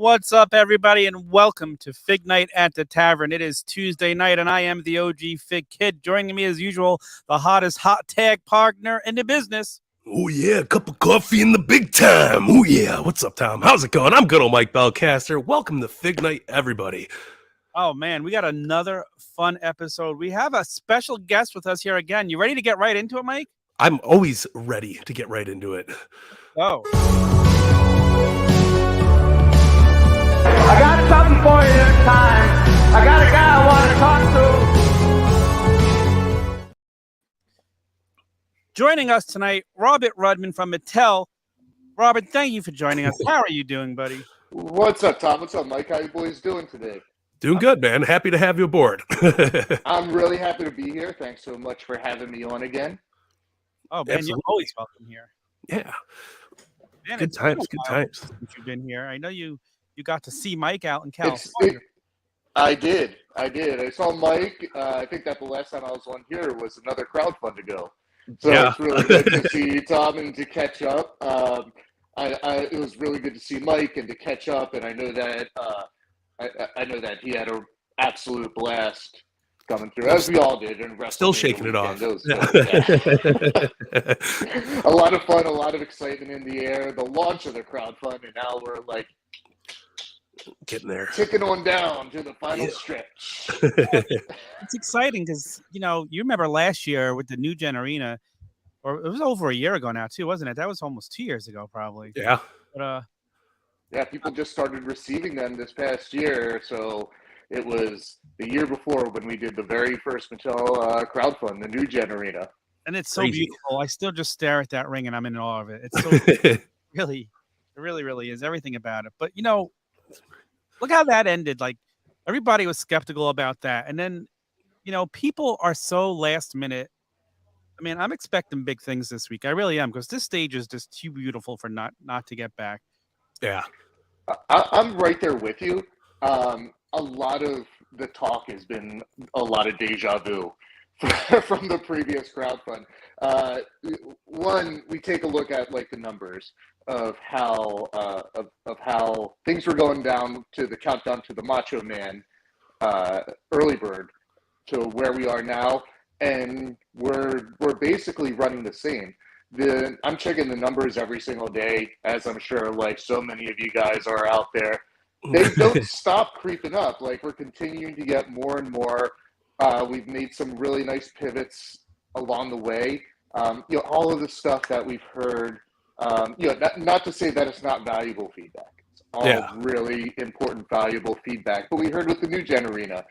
What's up, everybody, and welcome to FigNight at the Tavern. It is Tuesday night, and I am the OG Fig Kid. Joining me, as usual, the hottest hot tag partner in the business. Oh, yeah, a cup of coffee in the big time. Oh, yeah. What's up, Tom? How's it going? I'm good old Mike Bellcaster. Welcome to FigNight, everybody. Oh, man, we got another fun episode. We have a special guest with us here again. You ready to get right into it, Mike? I'm always ready to get right into it. Oh. I got something for you this time. I got a guy I want to talk to. Joining us tonight, Robert Rudman from Mattel. Robert, thank you for joining us. How are you doing, buddy? What's up, Tom? What's up, Mike? How you boys doing today? Doing good, man. Happy to have you aboard. I'm really happy to be here. Thanks so much for having me on again. Oh, man, you're always welcome here. Yeah. Man, good times. Since you've been here. I know you got to see Mike out in California. I did. I saw Mike. I think that the last time I was on here was another crowdfund ago. So yeah. It's really good to see you, Tom, and to catch up. It was really good to see Mike and to catch up. And I know that I know that he had an absolute blast coming through, as we all did. And still shaking it off. A lot of fun, a lot of excitement in the air. The launch of the crowdfund, and now we're like getting there, ticking on down to the final stretch. It's exciting because you remember last year with the New Gen Arena, or it was over a year ago now too, wasn't it? That was almost 2 years ago, probably. Yeah. But yeah, people just started receiving them this past year, so it was the year before when we did the very first Mattel crowdfund, the New Gen Arena. And it's so beautiful. I still just stare at that ring and I'm in awe of it. It's so it really is, everything about it. But look how that ended. Like, everybody was skeptical about that. And then, people are so last minute. I mean, I'm expecting big things this week. I really am, because this stage is just too beautiful for not to get back. Yeah. I'm right there with you. A lot of the talk has been a lot of deja vu from the previous crowdfund. One, we take a look at like the numbers of how things were going down to the countdown to the Macho Man early bird to where we are now, and we're basically running the same. I'm checking the numbers every single day, as I'm sure like so many of you guys are out there. They don't stop creeping up. Like, we're continuing to get more and more. We've made some really nice pivots along the way. All of the stuff that we've heard, not to say that it's not valuable feedback. It's all really important, valuable feedback. But we heard with the New Gen Arena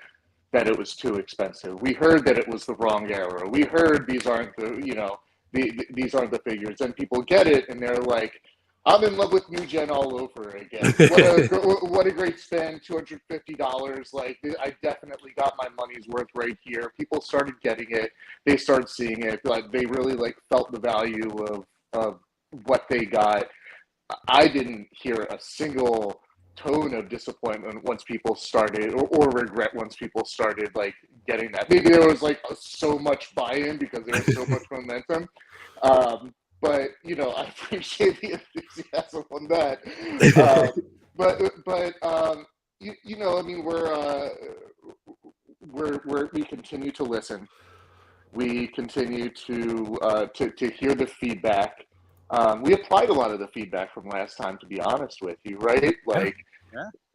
that it was too expensive. We heard that it was the wrong era. We heard these aren't these aren't the figures. And people get it, and they're like, I'm in love with New Gen all over again. What a great spend, $250. Like, I definitely got my money's worth right here. People started getting it. They started seeing it. Like, they really felt the value of what they got. I didn't hear a single tone of disappointment once people started, or regret once people started getting that. Maybe there was so much buy-in because there was so much momentum. But I appreciate the enthusiasm on that. I mean, we continue to listen. We continue to hear the feedback. We applied a lot of the feedback from last time, to be honest with you, right?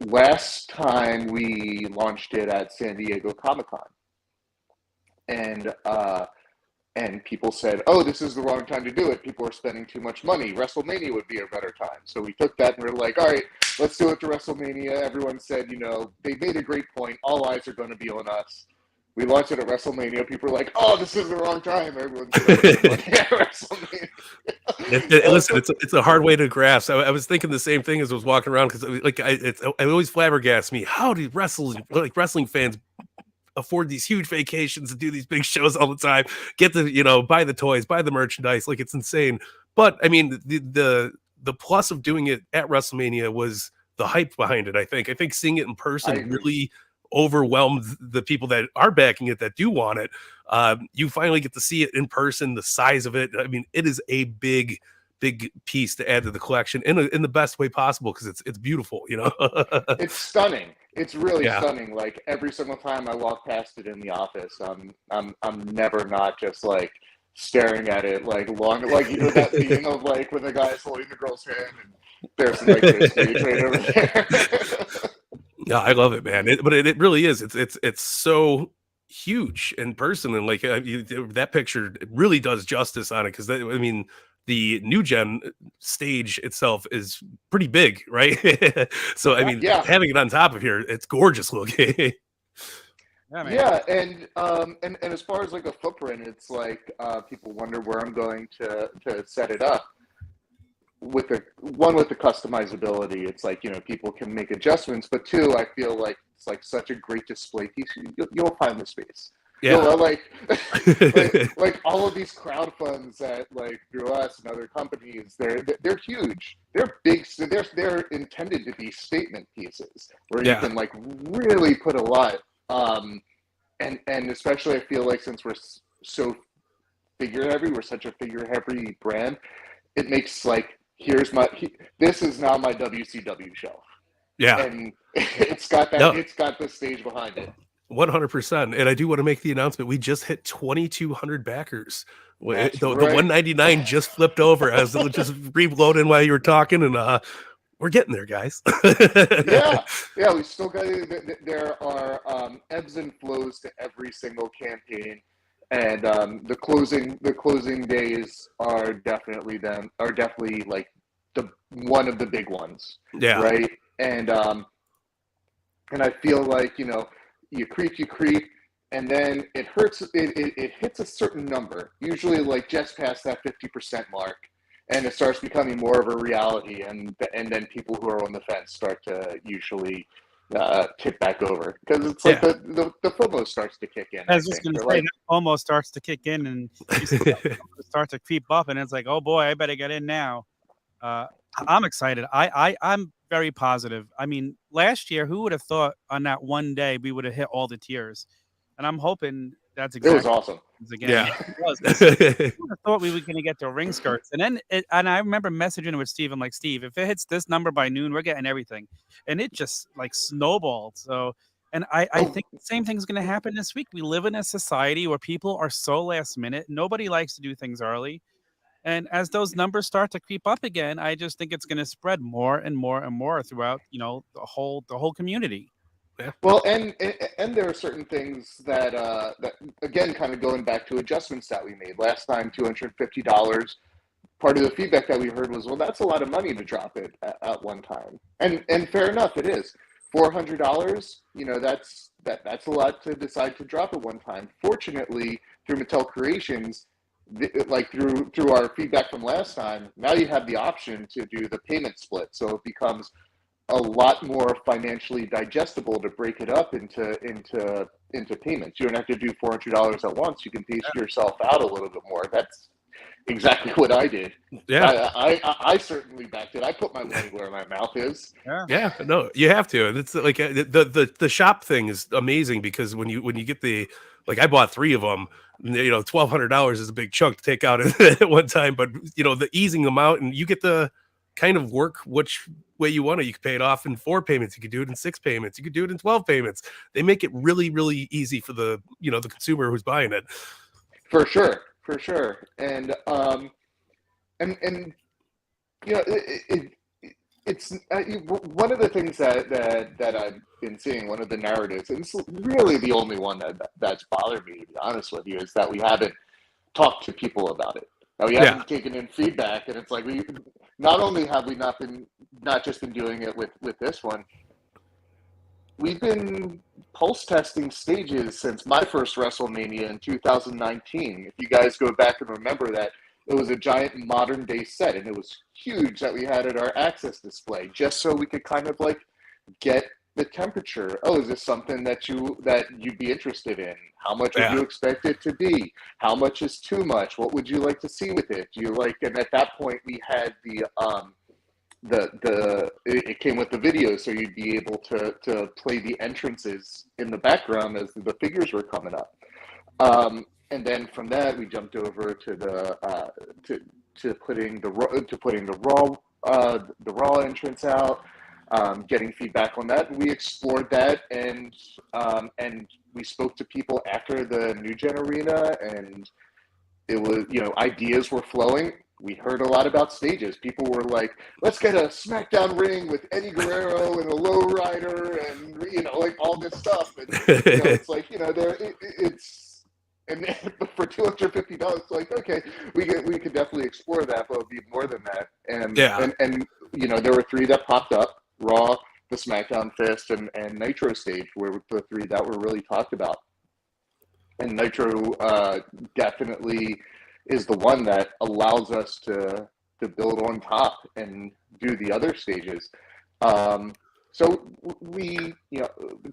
Last time we launched it at San Diego Comic-Con, and people said, oh, this is the wrong time to do it. People are spending too much money. WrestleMania would be a better time. So we took that and we're like, all right, let's do it to WrestleMania. Everyone said, they made a great point. All eyes are going to be on us. We launched it at WrestleMania. People were like, oh, this is the wrong time. Everyone's at WrestleMania. Listen, it's a hard way to grasp. I was thinking the same thing as I was walking around, because it always flabbergasts me. How do wrestling fans afford these huge vacations and do these big shows all the time, get the buy the toys, buy the merchandise? Like, it's insane. But I mean, the plus of doing it at WrestleMania was the hype behind it. I think seeing it in person really overwhelmed the people that are backing it, that do want it. You finally get to see it in person, the size of it. I mean, it is a big big piece to add to the collection in the best way possible, because it's beautiful, you know. It's stunning. It's really Yeah. stunning. Like every single time I walk past it in the office, I'm never not just like staring at it like long, like you know that meme of like when the guy's holding the girl's hand and there's some like biscuits right over there. Yeah, I love it, man. But it really is. It's so huge in person, and like that picture really does justice on it, because I mean, the new gen stage itself is pretty big, right? So I mean, Yeah. having it on top of here, it's gorgeous looking. Yeah, man. Yeah, and as far as like a footprint, it's like people wonder where I'm going to set it up. With the customizability, it's like, you know, people can make adjustments, but two, I feel like it's like such a great display piece. You'll find the space. Yeah. You know, like all of these crowd funds that like through us and other companies, they're huge. They're big. So they're intended to be statement pieces where you can like really put a lot. And especially I feel like since we're so figure heavy, we're such a figure heavy brand, it makes like, this is now my WCW shelf. Yeah. And it's got that, it's got the stage behind it. 100%. And I do want to make the announcement. We just hit 2,200 backers. That's The right. 199 just flipped over. I was just reloading while you were talking, and we're getting there, guys. Yeah, we still got, there are ebbs and flows to every single campaign. And the closing days are definitely like one of the big ones. Yeah. Right. And I feel like, you know, you creep, and then it hurts. It hits a certain number, usually like just past that 50% mark, and it starts becoming more of a reality. And then people who are on the fence start to usually tip back over, because it's like the FOMO starts to kick in. I was just going to say, that FOMO starts to kick in, and you start to creep up, and it's like, oh boy, I better get in now. I'm excited. I'm very positive. I mean, last year, who would have thought on that one day we would have hit all the tiers? And I'm hoping that's exactly. It was awesome. Again. Yeah. It was. I thought we were going to get to ring skirts. And then, and I remember messaging with Steve. I'm like, Steve, if it hits this number by noon, we're getting everything. And it just like snowballed. So, and I think the same thing's going to happen this week. We live in a society where people are so last minute. Nobody likes to do things early. And as those numbers start to creep up again, I just think it's going to spread more and more and more throughout, you know, the whole community. Yeah. Well, and there are certain things that that again, kind of going back to adjustments that we made last time. $250. Part of the feedback that we heard was, well, that's a lot of money to drop it at one time, and fair enough, it is. $400, you know, that's a lot to decide to drop at one time. Fortunately, through Mattel Creations, like through our feedback from last time, now you have the option to do the payment split, so it becomes a lot more financially digestible to break it up into payments. You don't have to do $400 at once. You can pace yourself out a little bit more. That's exactly what I did. Yeah, I certainly backed it. I put my money where my mouth is. Yeah, no, you have to. And it's like the shop thing is amazing, because when you get like, I bought 3 of them. You know, $1,200 is a big chunk to take out at one time, but you know, the easing them out, and you get to kind of work which way you want it. You can pay it off in 4 payments. You could do it in 6 payments. You could do it in 12 payments. They make it really, really easy for the consumer who's buying it. For sure. And you know, it's one of the things that I've been seeing, one of the narratives, and it's really the only one that's bothered me, to be honest with you, is that we haven't talked to people about it. Now, we haven't taken in feedback, and it's like, we not only have we not just been doing it with this one, we've been pulse testing stages since my first WrestleMania in 2019. If you guys go back and remember that, it was a giant modern day set, and it was huge that we had at our access display, just so we could kind of like get the temperature. Oh, is this something that you'd be interested in? How much would you expect it to be? How much is too much? What would you like to see with it? Do you like? And at that point, we had it came with the video, so you'd be able to play the entrances in the background as the figures were coming up. And then from that, we jumped over to to putting the raw entrance out, getting feedback on that. We explored that, and we spoke to people after the New Gen Arena, and it was, ideas were flowing. We heard a lot about stages. People were like, let's get a SmackDown ring with Eddie Guerrero and a lowrider and, like all this stuff. And, it's like, and for $250, it's like, okay, we could definitely explore that, but it would be more than that. And, and there were 3 that popped up: Raw, the SmackDown Fist, and Nitro stage were the 3 that were really talked about. And Nitro definitely is the one that allows us to build on top and do the other stages. So we,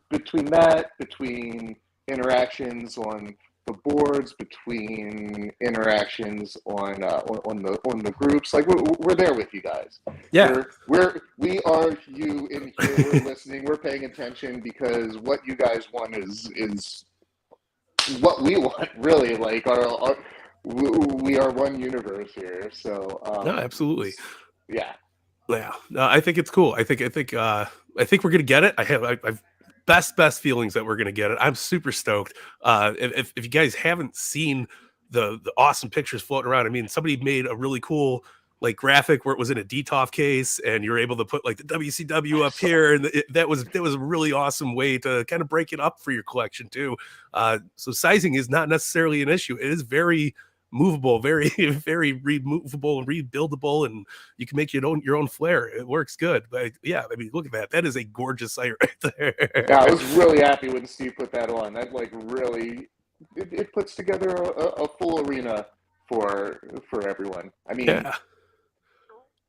between interactions on the boards, between interactions on the groups, like we're there with you guys. Yeah, we are you in here. We're listening. We're paying attention, because what you guys want is what we want, really. Like we are one universe here. So no, absolutely. Yeah. No, I think it's cool. I think we're gonna get it. I've best feelings that we're gonna get it. I'm super stoked. If you guys haven't seen the awesome pictures floating around, I mean, somebody made a really cool like graphic where it was in a DTOF case, and you're able to put like the WCW up here, and that was a really awesome way to kind of break it up for your collection too. So sizing is not necessarily an issue. It is very movable, very very removable and rebuildable, and you can make your own flair. It works good. But yeah, I mean, look at that. That is a gorgeous site right there. Yeah, I was really happy when Steve put that on. That like really it puts together a full arena for everyone. I mean, yeah.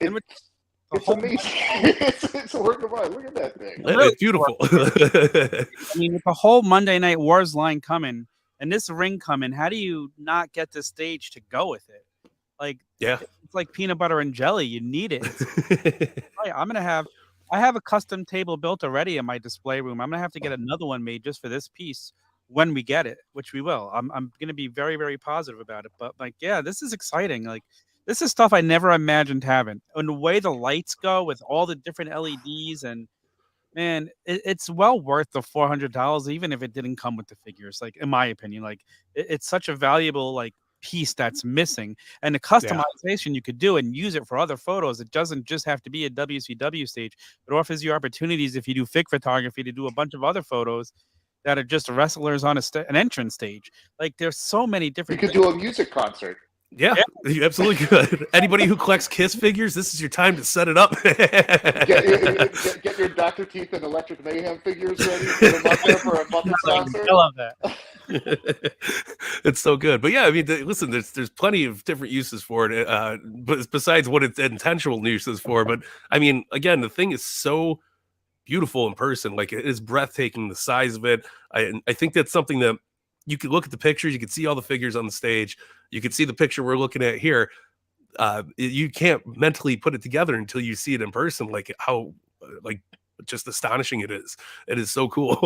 It's amazing. It's a work of art. Look at that thing. It's beautiful. I mean, with the whole Monday Night Wars line coming and this ring coming, how do you not get the stage to go with it? Like, yeah, it's like peanut butter and jelly. You need it. I have a custom table built already in my display room. I'm gonna have to get another one made just for this piece when we get it, which we will. I'm gonna be very, very positive about it. But like, yeah, this is exciting. Like, this is stuff I never imagined having. And the way the lights go with all the different LEDs, and man, it's well worth the $400, even if it didn't come with the figures. Like, in my opinion, like it's such a valuable like piece that's missing, and the customization you could do and use it for other photos. It doesn't just have to be a WCW stage. It offers you opportunities, if you do fig photography, to do a bunch of other photos that are just wrestlers on an entrance stage. Like, there's so many different. You could do a music concert. Yeah, you absolutely could. Anybody who collects Kiss figures, this is your time to set it up. get your Dr. Teeth and Electric Mayhem figures ready. Put them up there for a Muppet concert. I love that. It's so good. But yeah, I mean, listen, there's plenty of different uses for it, but besides what its intentional uses for. But I mean, again, the thing is so beautiful in person. Like, it is breathtaking, the size of it. I think that's something that you could look at the pictures, you could see all the figures on the stage, you could see the picture we're looking at here. You can't mentally put it together until you see it in person, like how like just astonishing it is. It is so cool.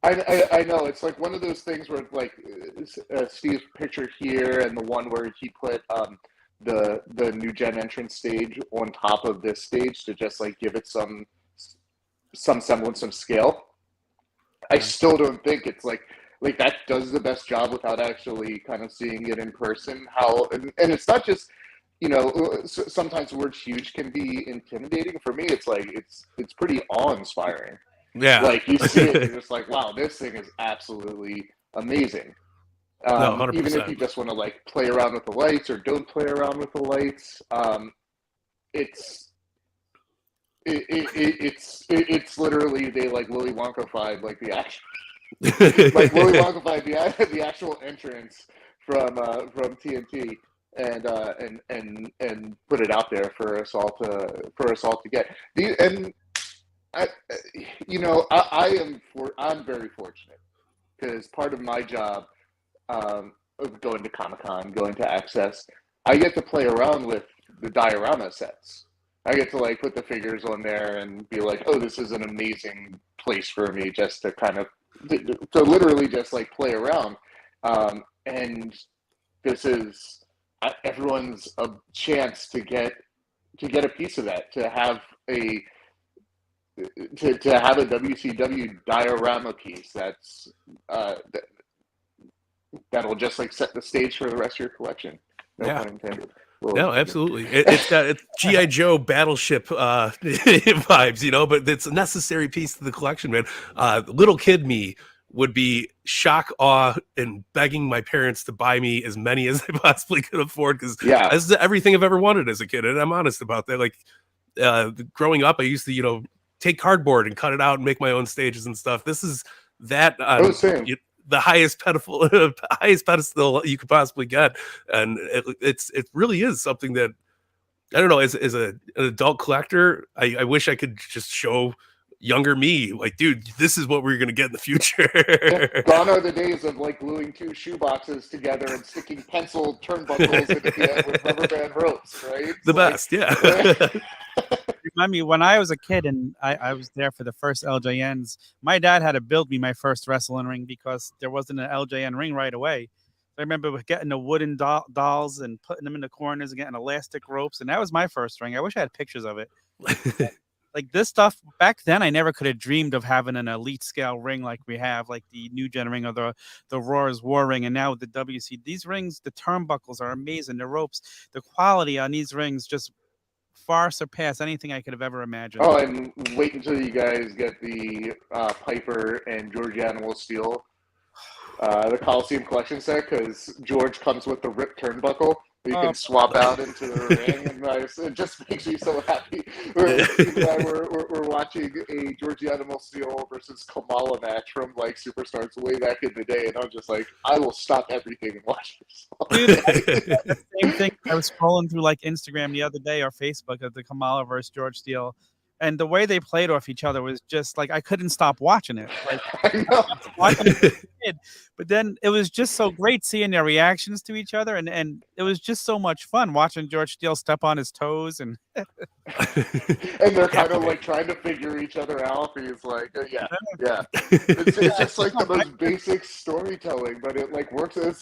I know. It's like one of those things where like Steve's picture here, and the one where he put the new gen entrance stage on top of this stage to just like give it some semblance of scale. I still don't think it's like that does the best job without actually kind of seeing it in person. And it's not just, sometimes the word huge can be intimidating. For me, it's like, it's pretty awe-inspiring. Yeah. Like, you see it, you're just like, wow, this thing is absolutely amazing. No, 100%. Even if you just want to like play around with the lights or don't play around with the lights, it's literally, they like Willy Wonka-fied like the action. Like Willy Wonka-fied the actual entrance from TNT and put it out there for us all to get. I'm very fortunate, because part of my job of going to Comic-Con, going to Access, I get to play around with the diorama sets. I get to like put the figures on there and be like, oh, this is an amazing place for me just to kind of to literally just like play around. And this is everyone's a chance to get a piece of that, to have a WCW diorama piece that'll just like set the stage for the rest of your collection. No pun intended. No, absolutely. It's got G.I. Joe battleship vibes, you know, but it's a necessary piece to the collection, man. Little kid me would be shock, awe, and begging my parents to buy me as many as I possibly could afford, because this is everything I've ever wanted as a kid, and I'm honest about that. Like, growing up, I used to, you know, take cardboard and cut it out and make my own stages and stuff. This is that the highest pedestal you could possibly get, and it really is something that, I don't know, as an adult collector, I wish I could just show younger me, like, dude, this is what we're gonna get in the future. Gone are the days of like gluing two shoe boxes together and sticking pencil turnbuckles into the end with rubber band ropes, right? The best, yeah. Remind me, when I was a kid and I was there for the first LJNs, my dad had to build me my first wrestling ring because there wasn't an LJN ring right away. I remember getting the wooden dolls and putting them in the corners and getting elastic ropes, and that was my first ring. I wish I had pictures of it. Like this stuff back then, I never could have dreamed of having an elite scale ring like we have, like the New Gen ring or the Roar's War ring, and now with the WC. These rings, the turnbuckles are amazing. The ropes, the quality on these rings just far surpass anything I could have ever imagined. Oh, and wait until you guys get the Piper and George Animal Steel, the Coliseum collection set, because George comes with the ripped turnbuckle. You can swap out into the ring, and it just makes me so happy. We're watching a George Animal Steel versus Kamala match from like Superstars way back in the day, and I'm just like, I will stop everything and watch this. Dude, same thing. I was scrolling through like Instagram the other day or Facebook of the Kamala versus George Steele, and the way they played off each other was just like I couldn't stop watching it. Like, I know. But then it was just so great seeing their reactions to each other, and it was just so much fun watching George Steele step on his toes, and they're kind of like trying to figure each other out. He's like, yeah. It's just like the most basic storytelling, but it like works. It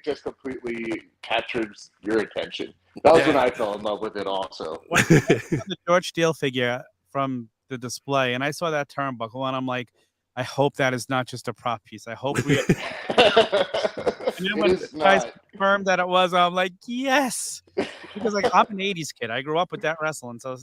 just completely captures your attention. That was when I fell in love with it also. The George Steele figure from the display, and I saw that turnbuckle, and I'm like, I hope that is not just a prop piece. I hope we. And then when the guys confirmed that it was, I'm like, yes, because like I'm an '80s kid. I grew up with that wrestling, so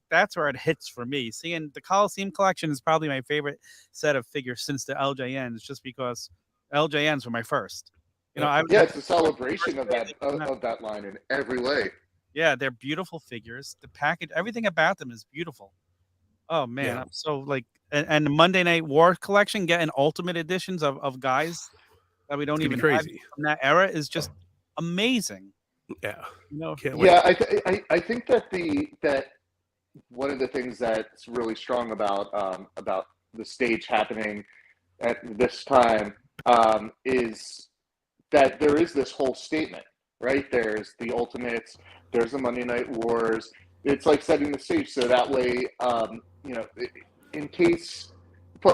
that's where it hits for me. Seeing the Coliseum collection is probably my favorite set of figures since the LJNs, just because LJNs were my first. You know, it's a celebration of that line in every way. Yeah, they're beautiful figures. The package, everything about them is beautiful. Oh man, I'm so like, and the Monday Night War collection getting ultimate editions of guys that we don't even have from that era is just amazing. Yeah, you know. I think that one of the things that's really strong about the stage happening at this time is that there is this whole statement, right? There's the Ultimates, there's the Monday Night Wars. It's like setting the stage so that way, you know, in case,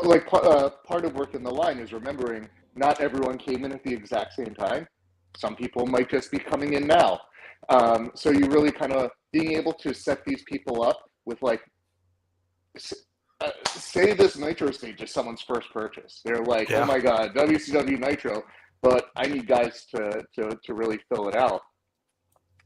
like part of working the line is remembering not everyone came in at the exact same time. Some people might just be coming in now. So you really kind of being able to set these people up with like, say this Nitro stage is someone's first purchase. They're like, oh my God, WCW Nitro, but I need guys to really fill it out.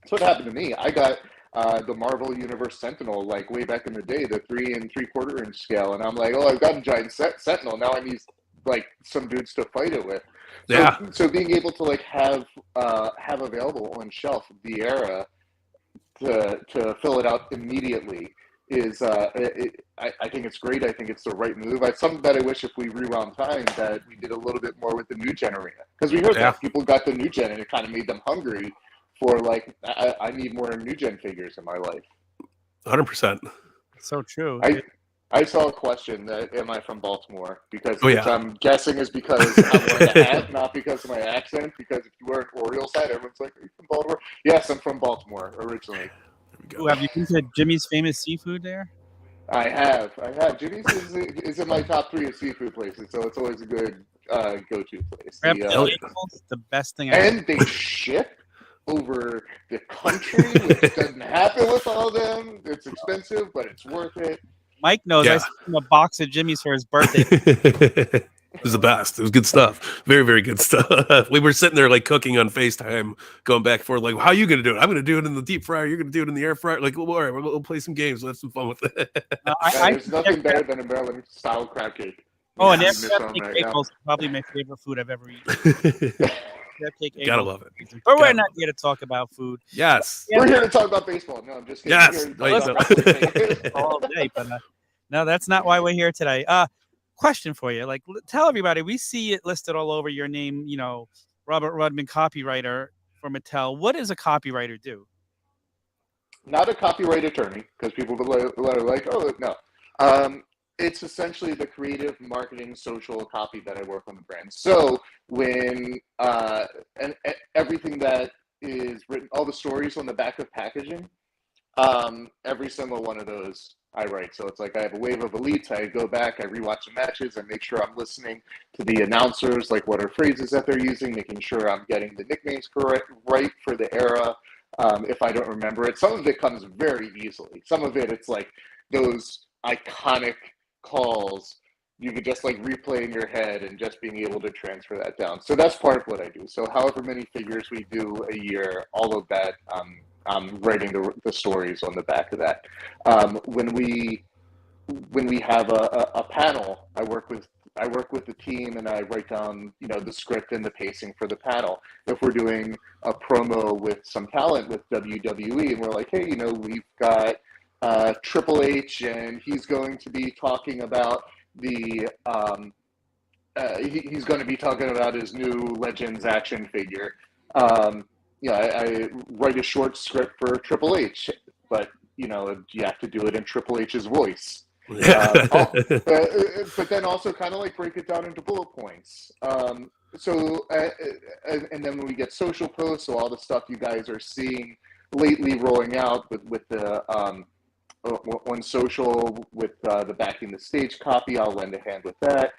That's what happened to me. I got the Marvel Universe Sentinel like way back in the day, the 3 3/4 inch scale, and I'm like, oh, I've got a giant Sentinel. Now I need like some dudes to fight it with. So being able to like have available on shelf the era to fill it out immediately is I think it's great. I think it's the right move. It's something that I wish if we rewound time that we did a little bit more with the new gen arena, because we heard that people got the new gen and it kind of made them hungry for like I need more new gen figures in my life. 100%. So true. I saw a question that am I from Baltimore, because which I'm guessing is because I'm wearing a hat, not because of my accent. Because if you wear an Orioles hat, everyone's like, "Are you from Baltimore?" Yes, I'm from Baltimore originally. Ooh, have you been to Jimmy's Famous Seafood there? I have. Jimmy's is in my top 3 of seafood places, so it's always a good go-to place. The best thing. And they ship. over the country, which doesn't happen with all of them. It's expensive, but it's worth it. Mike knows. Yeah. I sent him a box of Jimmy's for his birthday. It was the best. It was good stuff. Very, very good stuff. We were sitting there like cooking on FaceTime, going back and forth, like, how are you going to do it? I'm going to do it in the deep fryer. You're going to do it in the air fryer. Like, well, all right, we'll play some games. We'll have some fun with it. There's nothing better than a Maryland style crab cake. Oh, and Yeah, crab cake bagels is probably my favorite food I've ever eaten. Crab cake Gotta love it. But we're not here to talk about food. Yes. We're here to talk about baseball. No, I'm just kidding. Yes. We're here to talk about baseball. All day, but no, that's not why we're here today. Question for you. Like, tell everybody, we see it listed all over your name, you know, Robert Rudman, copywriter for Mattel. What does a copywriter do? Not a copyright attorney, because people are like, oh, no. It's essentially the creative marketing social copy that I work on the brand. So when and everything that is written, all the stories on the back of packaging, every single one of those I write. So it's like I have a wave of elites. I go back, I rewatch the matches, I make sure I'm listening to the announcers, like what are phrases that they're using, making sure I'm getting the nicknames correct, right for the era. If I don't remember it, some of it comes very easily. Some of it, it's like those iconic calls you could just like replay in your head and just being able to transfer that down. So that's part of what I do. So however many figures we do a year, all of that, I'm writing the stories on the back of that. When we have a panel, I work with the team and I write down, you know, the script and the pacing for the panel. If we're doing a promo with some talent with WWE and we're like, hey, you know, we've got Triple H and he's going to be talking about the he's going to be talking about his new Legends action figure. Yeah, I write a short script for Triple H, but you know, you have to do it in Triple H's voice. But then also kind of like break it down into bullet points. So and then when we get social posts, so all the stuff you guys are seeing lately rolling out with the on social with the backing the stage copy, I'll lend a hand with that.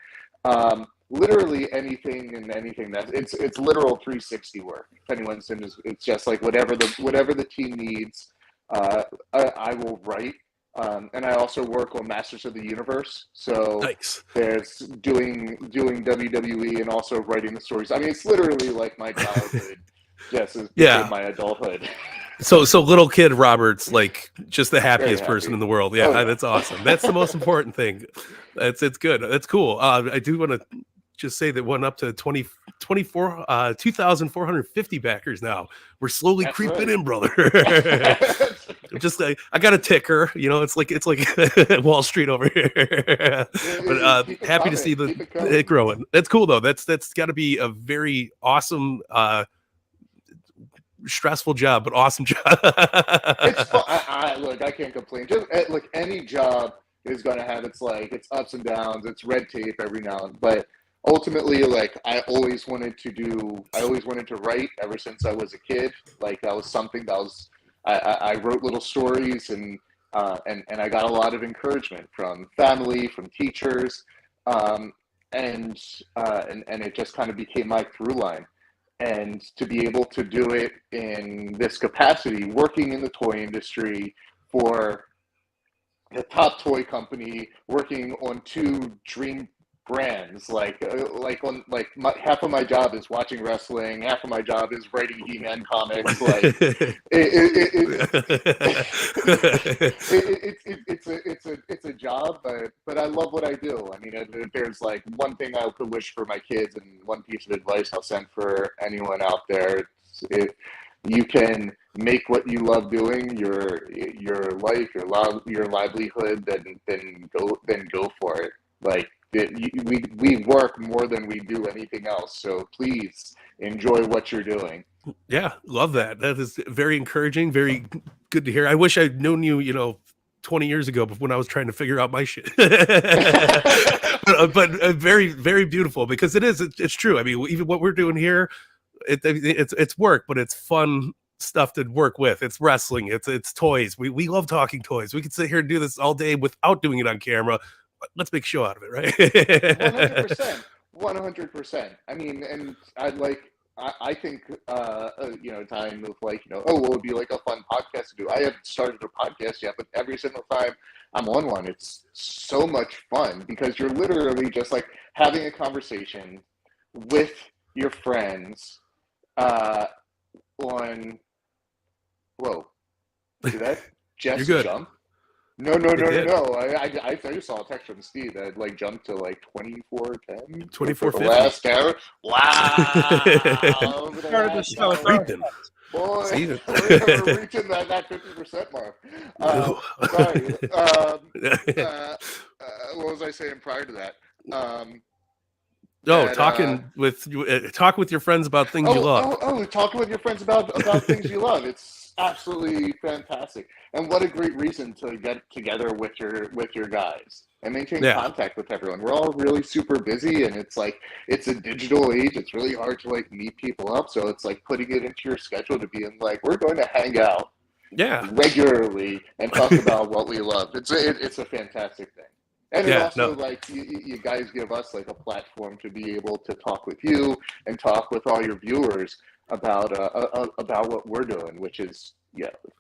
Literally anything and anything that it's literal 360 work. If anyone's in, it's just like whatever the team needs, I will write. And I also work on Masters of the Universe. So nice. There's doing WWE and also writing the stories. I mean, it's literally like my childhood, just as my adulthood. So little kid Robert's like just the happiest person in the world. Yeah, that's awesome. That's the most important thing. It's good. That's cool. I do want to just say that went up to 2,450 backers now. We're slowly creeping in, brother. Just like I got a ticker, you know, it's like Wall Street over here. But happy to see it growing. That's cool though. That's got to be a very awesome stressful job, but awesome job. It's fun. Look, I can't complain. Just like any job is going to have its ups and downs. It's red tape every now and then. But ultimately, like I always wanted to write ever since I was a kid. Like that was something that was I wrote little stories and I got a lot of encouragement from family, from teachers, and it just kind of became my through line. And to be able to do it in this capacity, working in the toy industry for the top toy company, working on 2 dream brands, half of my job is watching wrestling, half of my job is writing He-Man comics. Like it's a job, but I love what I do. I mean, if there's like one thing I could wish for my kids and one piece of advice I'll send for anyone out there, you can make what you love doing your life, your livelihood, then go for it. Like we work more than we do anything else. So please enjoy what you're doing. Yeah, love that. That is very encouraging. Very good to hear. I wish I'd known you, 20 years ago when I was trying to figure out my shit. but very, very beautiful because it's true. I mean, even what we're doing here, it's work, but it's fun stuff to work with. It's wrestling. It's toys. We love talking toys. We could sit here and do this all day without doing it on camera. Let's make a show out of it, right? 100%. I mean, and I'd like I think, time of like, oh, what would be like a fun podcast to do? I haven't started a podcast yet, but every single time I'm on one, it's so much fun because you're literally just like having a conversation with your friends on, whoa, see that? Just You're good. jump. No. I just saw a text from Steve that like jumped to like 24:10. 24:50. Last hour. Wow. Reaping. Boy, See? we're reaching that 50% mark. Sorry. What was I saying prior to that? Talk with your friends about things you love. Talking with your friends about things you love. It's absolutely fantastic, and what a great reason to get together with your guys and maintain contact with everyone. We're all really super busy, and it's like it's a digital age. It's really hard to like meet people up, so it's like putting it into your schedule to be in like we're going to hang out regularly and talk about what we love. It's a fantastic thing. And it also, like, you guys give us, like, a platform to be able to talk with you and talk with all your viewers about what we're doing, which is,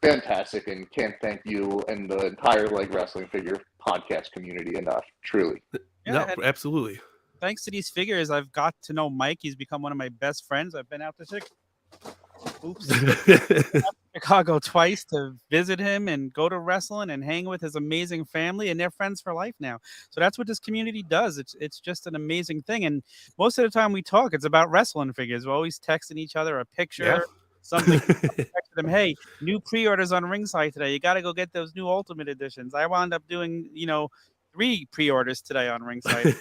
fantastic, and can't thank you and the entire, like, Wrestling Figure podcast community enough, truly. Yeah, absolutely. Thanks to these figures, I've got to know Mike. He's become one of my best friends. I've been out to Chicago twice to visit him and go to wrestling and hang with his amazing family, and they're friends for life now. So that's what this community does. It's just an amazing thing. And most of the time we talk, it's about wrestling figures. We're always texting each other a picture, something. Texting them, hey, new pre-orders on Ringside today. You got to go get those new Ultimate Editions. I wound up doing, 3 pre-orders today on Ringside.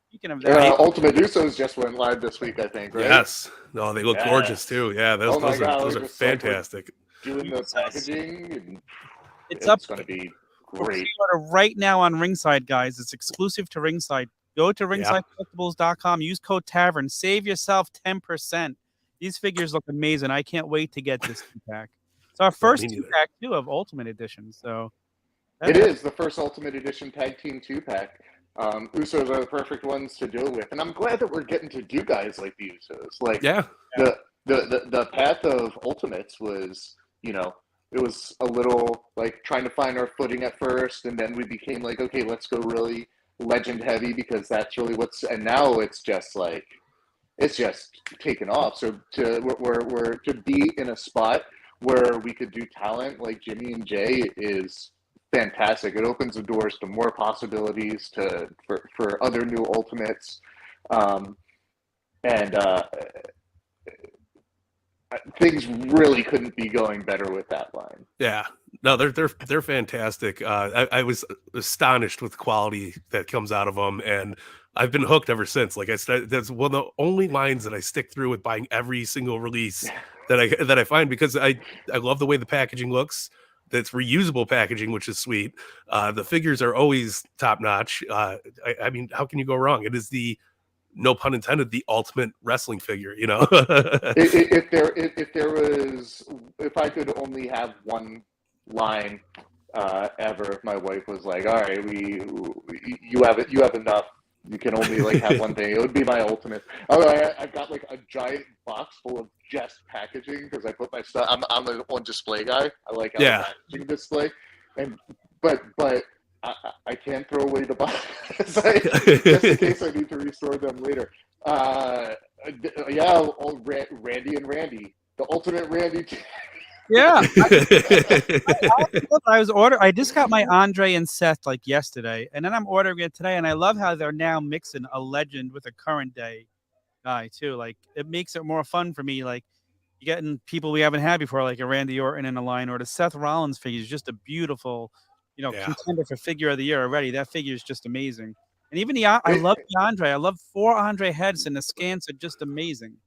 Speaking of that, Ultimate Usos just went live this week, I think, right? Yes. Oh, they look gorgeous too. Yeah, those are fantastic. Like doing the packaging, and it's going to be great. Right now on Ringside, guys. It's exclusive to Ringside. Go to ringsidecollectibles.com. Use code Tavern. Save yourself 10%. These figures look amazing. I can't wait to get this 2-pack. It's our first 2-pack too of Ultimate Edition. So it is the first Ultimate Edition Tag Team 2-pack. Usos are the perfect ones to do it with, and I'm glad that we're getting to do guys like the Usos. Like, the path of Ultimates was, it was a little like trying to find our footing at first, and then we became like, okay, let's go really legend heavy because that's really and now it's just like it's just taken off. So we're to be in a spot where we could do talent like Jimmy and Jay is fantastic. It opens the doors to more possibilities for other new Ultimates, and things really couldn't be going better with that line. Yeah, no, they're fantastic. I was astonished with the quality that comes out of them, and I've been hooked ever since. Like I said, that's one of the only lines that I stick through with buying every single release that I find, because I love the way the packaging looks. That's reusable packaging, which is sweet. The figures are always top notch. I mean, how can you go wrong? It is the, no pun intended, the ultimate wrestling figure. If I could only have one line ever, if my wife was like, "All right, you have enough. You can only like have one thing," it would be my ultimate. I've got like a giant box full of just packaging because I put my stuff. I'm a one display guy. I like packaging display, but I can't throw away the box just in case I need to restore them later. Randy and Randy, the ultimate Randy. Yeah, I just got my Andre and Seth like yesterday, and then I'm ordering it today, and I love how they're now mixing a legend with a current day guy too. Like, it makes it more fun for me. Like, you're getting people we haven't had before, like a Randy Orton in a line, or the Seth Rollins figure is just a beautiful, contender for figure of the year already. That figure is just amazing. And even I love the Andre. I love 4 Andre heads, and the scans are just amazing.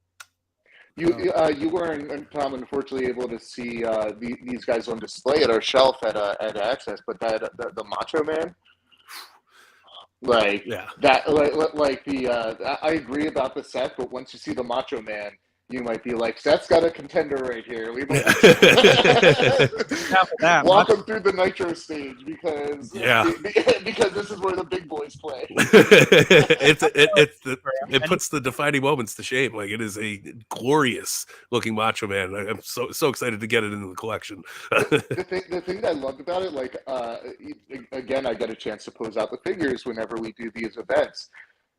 You weren't, Tom, unfortunately able to see these guys on display at our shelf at Access, but the Macho Man, I agree about the set, but once you see the Macho Man, you might be like, Seth's got a contender right here. We might walk him through the Nitro stage because this is where the big boys play. It puts the defining moments to shame. Like, it is a glorious looking Macho Man. I'm so excited to get it into the collection. the thing that I loved about it, like again, I get a chance to pose out the figures whenever we do these events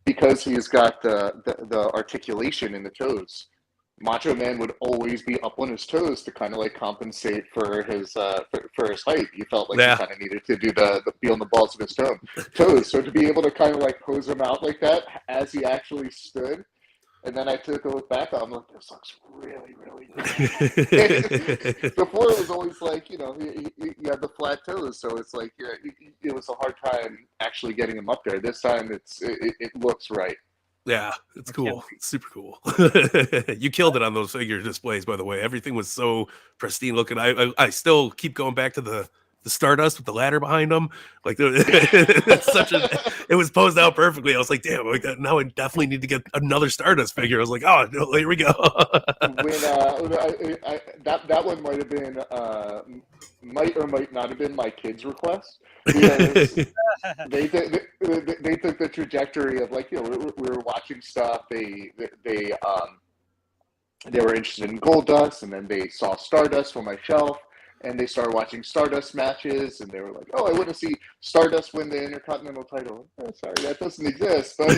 because he's got the articulation in the toes. Macho Man would always be up on his toes to kind of like compensate for his for his height. He felt like he kind of needed to do the be on the balls of his toes. So to be able to kind of like pose him out like that as he actually stood, and then I took a look back, I'm like, this looks really, really good. Before it was always like, you had the flat toes, so it's like it was a hard time actually getting him up there. This time it looks right. Yeah, it's cool. It's super cool. You killed it on those figure displays, by the way. Everything was so pristine looking. I still keep going back to the Stardust with the ladder behind them. Like, it was posed out perfectly. I was like, damn, now I definitely need to get another Stardust figure. I was like, oh, no, here we go. That one might have been might or might not have been my kids' request, because they took the trajectory of, like, we were watching stuff. They were interested in Gold Dust, and then they saw Stardust on my shelf, and they started watching Stardust matches, and they were like, oh, I want to see Stardust win the Intercontinental title. Oh, sorry, that doesn't exist. But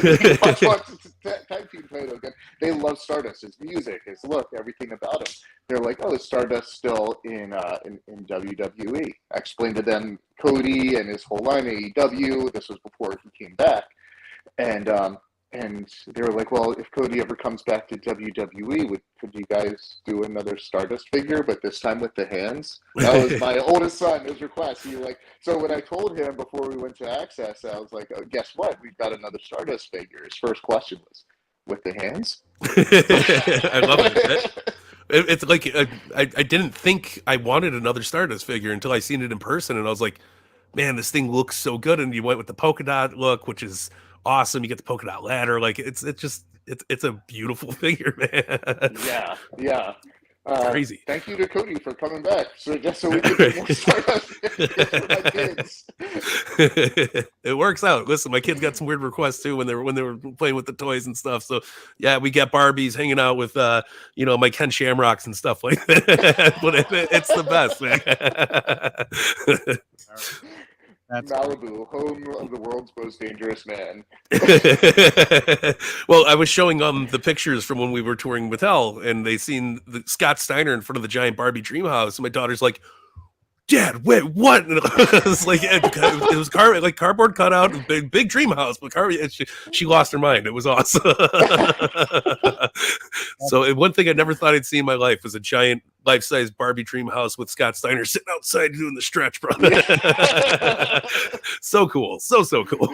watch the tag team title again. They love Stardust, his music, his look, everything about him. They're like, oh, is Stardust still in WWE? I explained to them Cody and his whole line, AEW. This was before he came back. And they were like, well, if Cody ever comes back to WWE, could you guys do another Stardust figure, but this time with the hands? That was my oldest son, his request. He was like, so when I told him before we went to Access, I was like, oh, guess what? We've got another Stardust figure. His first question was, with the hands? I love it. It's like, I didn't think I wanted another Stardust figure until I seen it in person, and I was like, man, this thing looks so good. And you went with the polka dot look, which is awesome. You get the polka dot ladder. Like, it's a beautiful figure, man. Yeah. Crazy. Thank you to Cody for coming back. So we can get more Stardust for my kids. It works out. Listen, my kids got some weird requests too when they were playing with the toys and stuff. So yeah, we get Barbies hanging out with my Ken Shamrocks and stuff like that. But it's the best, man. That's Malibu, home of the world's most dangerous man. Well, I was showing the pictures from when we were touring Mattel, and they seen Scott Steiner in front of the giant Barbie dream house, and my daughter's like, Dad, wait, what? And it was like, it was cardboard cutout, big dream house, but she lost her mind. It was awesome. So one thing I never thought I'd see in my life was a giant life-size Barbie dream house with Scott Steiner sitting outside doing the stretch, bro. So cool. So cool.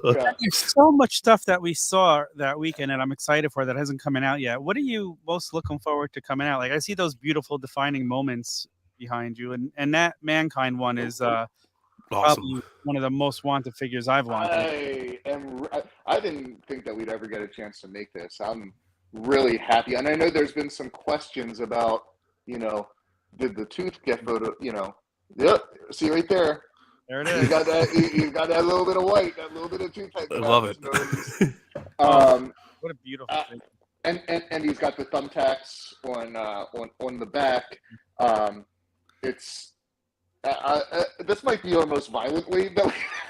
Yeah. There's so much stuff that we saw that weekend, and I'm excited for that hasn't coming out yet. What are you most looking forward to coming out? Like, I see those beautiful defining moments behind you, and that Mankind one is awesome. Probably one of the most wanted figures I've wanted. I didn't think that we'd ever get a chance to make this. I'm really happy, and I know there's been some questions about, did the tooth get photo? Yep, see right there. There it is. You got that little bit of white, that little bit of tooth. I love it. What a beautiful thing. And he's got the thumbtacks on the back. It's this might be our most violent wave that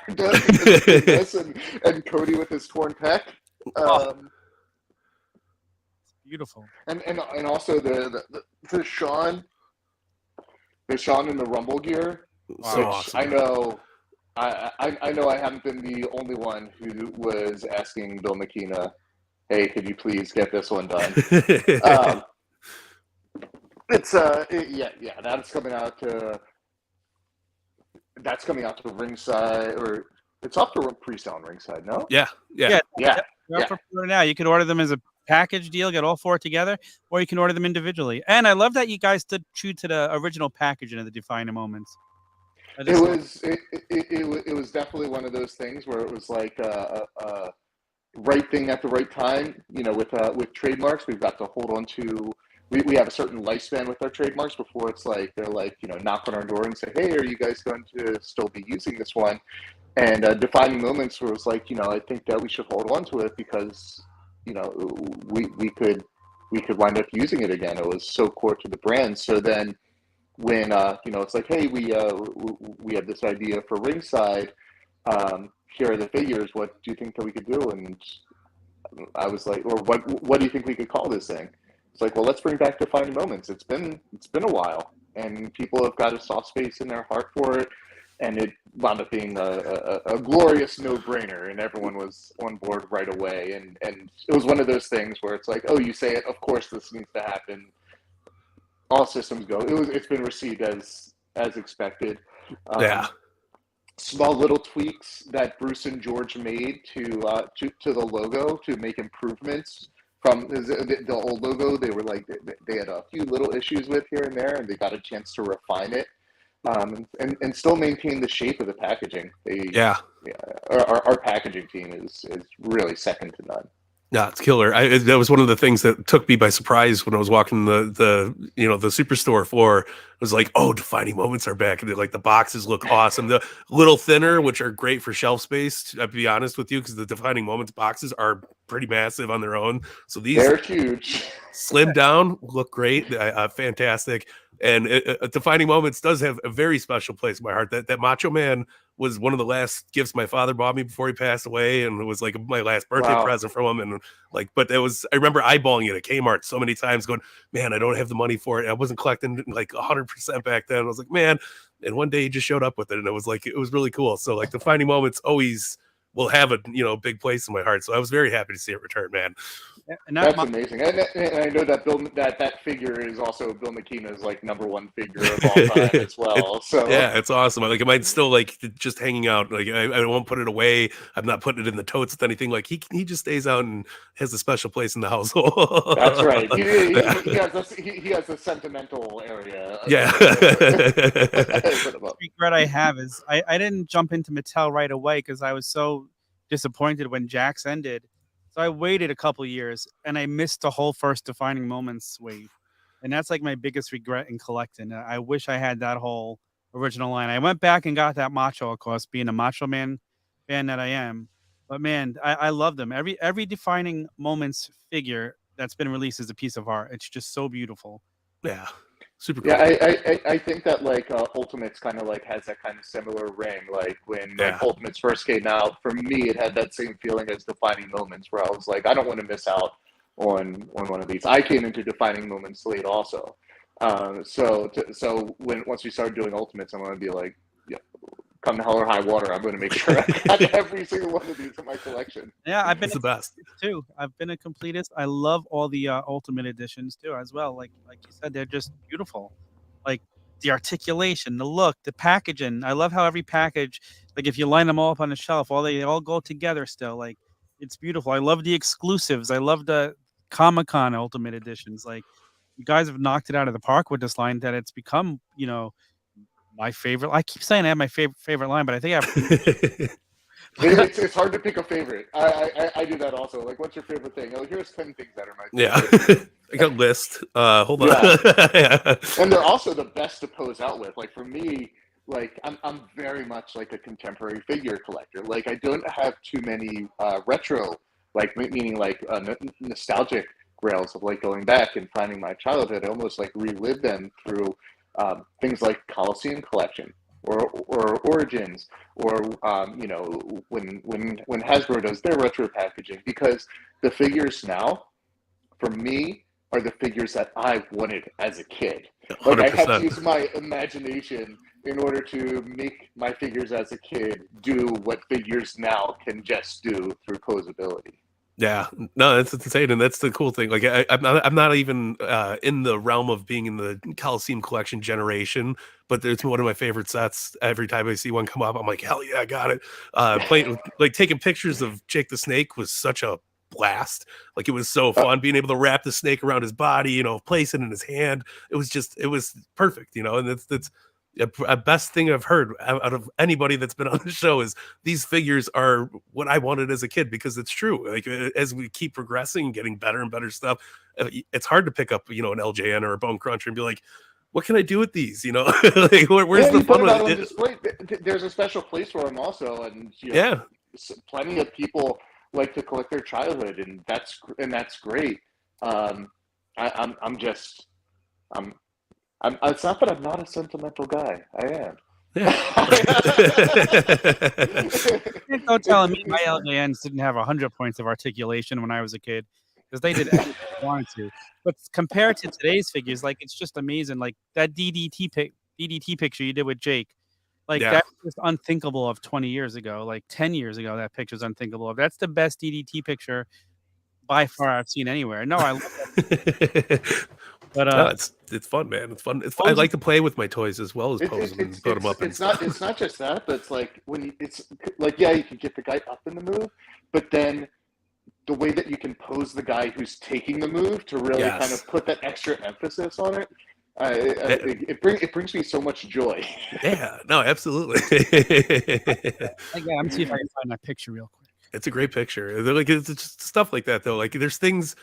we've done. This and Cody with his torn pec. Beautiful. And also the Sean in the Rumble gear. Wow. So awesome. I know I haven't been the only one who was asking Bill McKenna, hey, could you please get this one done? It's that's coming out to Ringside, or it's up to pre-sale on Ringside, no? Yeah. For now, you could order them as a package deal, get all four together, or you can order them individually. And I love that you guys did true to the original packaging of the defining moments. It was definitely one of those things where it was like right thing at the right time. You know, with trademarks, we've got to hold on to. We have a certain lifespan with our trademarks before it's like they're like, you know, knock on our door and say, hey, are you guys going to still be using this one? And defining moments where it was like, you know, I think that we should hold on to it because, you know, we could wind up using it again. It was so core to the brand. So then when you know, it's like, hey, we have this idea for Ringside. Here are the figures. What do you think that we could do? And I was like, or what do you think we could call this thing? It's like, well, let's bring back defining moments. It's been a while, and people have got a soft space in their heart for it, and it wound up being a glorious no-brainer, and everyone was on board right away. And it was one of those things where it's like, oh, you say it, of course this needs to happen. All systems go. It's been received as expected. Yeah. Small little tweaks that Bruce and George made to the logo to make improvements from the old logo. They were like they had a few little issues with here and there, and they got a chance to refine it, and still maintain the shape of the packaging. Our packaging team is really second to none. Yeah, it's killer. That was one of the things that took me by surprise when I was walking the superstore floor. It was like, oh, defining moments are back, and like the boxes look awesome. The little thinner, which are great for shelf space. I'll be honest with you, because the defining moments boxes are pretty massive on their own. So they're huge. Slim down, look great, fantastic. And defining moments does have a very special place in my heart. That Macho Man was one of the last gifts my father bought me before he passed away, and it was like my last birthday present from him. And like, but I remember eyeballing it at Kmart so many times, going, man, I don't have the money for it. I wasn't collecting like 100% back then. I was like, man, and one day he just showed up with it, and it was like, it was really cool. So like defining moments always will have a big place in my heart. So I was very happy to see it return, man. And that's amazing. And I know that that figure is also Bill McKenna's like #1 figure of all time as well. So yeah, it's awesome. Like, it might still like just hanging out. Like I won't put it away. I'm not putting it in the totes with anything. Like he just stays out and has a special place in the household. That's right. He has a sentimental area. Yeah. The regret I have is I didn't jump into Mattel right away because I was so disappointed when Jax ended. So I waited a couple years, and I missed the whole first defining moments wave, and that's like my biggest regret in collecting. I wish I had that whole original line. I went back and got that Macho, of course, being a Macho Man fan that I am. But man, I love them. Every defining moments figure that's been released is a piece of art. It's just so beautiful. Yeah. Super cool. Yeah, I think that like Ultimates kind of like has that kind of similar ring. Like when Ultimates first came out, for me, it had that same feeling as defining moments, where I was like, I don't want to miss out on one of these. I came into defining moments late, also. So once we started doing Ultimates, I'm going to be like, come to hell or high water, I'm going to make sure I got every single one of these in my collection. Yeah, I've been the best too. I've been a completist. I love all the Ultimate editions too, as well. Like you said, they're just beautiful. Like the articulation, the look, the packaging. I love how every package, like if you line them all up on the shelf, they all go together still. Like it's beautiful. I love the exclusives. I love the Comic-Con Ultimate editions. Like you guys have knocked it out of the park with this line that it's become, my favorite. I keep saying I have my favorite line, but I think I have. It's hard to pick a favorite. I do that also. Like, what's your favorite thing? Oh, here's 10 things that are my favorite. Yeah. I got a list. Hold on. Yeah. And they're also the best to pose out with. Like for me, like I'm very much like a contemporary figure collector. Like I don't have too many retro, like meaning like nostalgic grails of like going back and finding my childhood. I almost like relive them through things like Coliseum Collection or Origins, or when Hasbro does their retro packaging, because the figures now, for me, are the figures that I wanted as a kid. Like 100%. I had to use my imagination in order to make my figures as a kid do what figures now can just do through posability. Yeah, no, that's insane, and that's the cool thing. Like, I'm not even in the realm of being in the Coliseum Collection generation, but it's one of my favorite sets. Every time I see one come up, I'm like, hell yeah, I got it. Playing, like taking pictures of Jake the Snake was such a blast. Like it was so fun being able to wrap the snake around his body, place it in his hand. It was perfect, and it's A best thing I've heard out of anybody that's been on the show is these figures are what I wanted as a kid, because it's true. Like as we keep progressing and getting better and better stuff, it's hard to pick up, an LJN or a Bone Cruncher and be like, what can I do with these? Like, where's the fun with it? Display. There's a special place for them also, and plenty of people like to collect their childhood, and that's great. It's not that I'm not a sentimental guy. I am. Yeah. Don't tell me my LJNs didn't have 100 points of articulation when I was a kid, because they did everything they wanted to. But compared to today's figures, like, it's just amazing. Like that DDT picture you did with Jake, like that's just unthinkable of 20 years ago. Like 10 years ago, that picture's unthinkable of. That's the best DDT picture by far I've seen anywhere. No, I love that. But no, it's fun, man. It's fun. I like to play with my toys as well as pose them and put them up. It's not just that, but it's like you can get the guy up in the move, but then the way that you can pose the guy who's taking the move to really kind of put that extra emphasis on it. It brings me so much joy. Yeah, no, absolutely. Again, I'm see if I can find that picture real quick. It's a great picture. Like, it's just stuff like that, though. Like, there's things